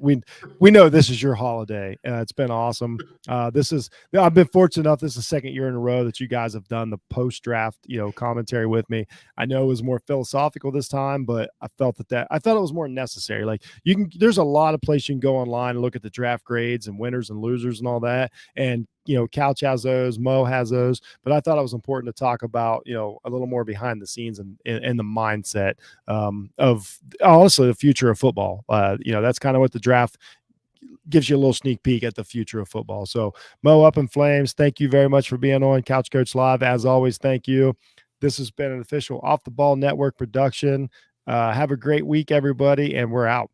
know this is your holiday. It's been awesome. I've been fortunate enough. This is the second year in a row that you guys have done the post draft, commentary with me. I know it was more philosophical this time, but I thought it was more necessary. Like there's a lot of places you can go online and look at the draft grades and winners and losers and all that. And Couch has those, Mo has those, but I thought it was important to talk about, a little more behind the scenes and the mindset of honestly the future of football. That's kind of what the draft gives you a little sneak peek at the future of football. So Mo, Up in Flames, thank you very much for being on Couch Coach Live. As always, thank you. This has been an official Off the Ball Network production. Have a great week, everybody, and we're out.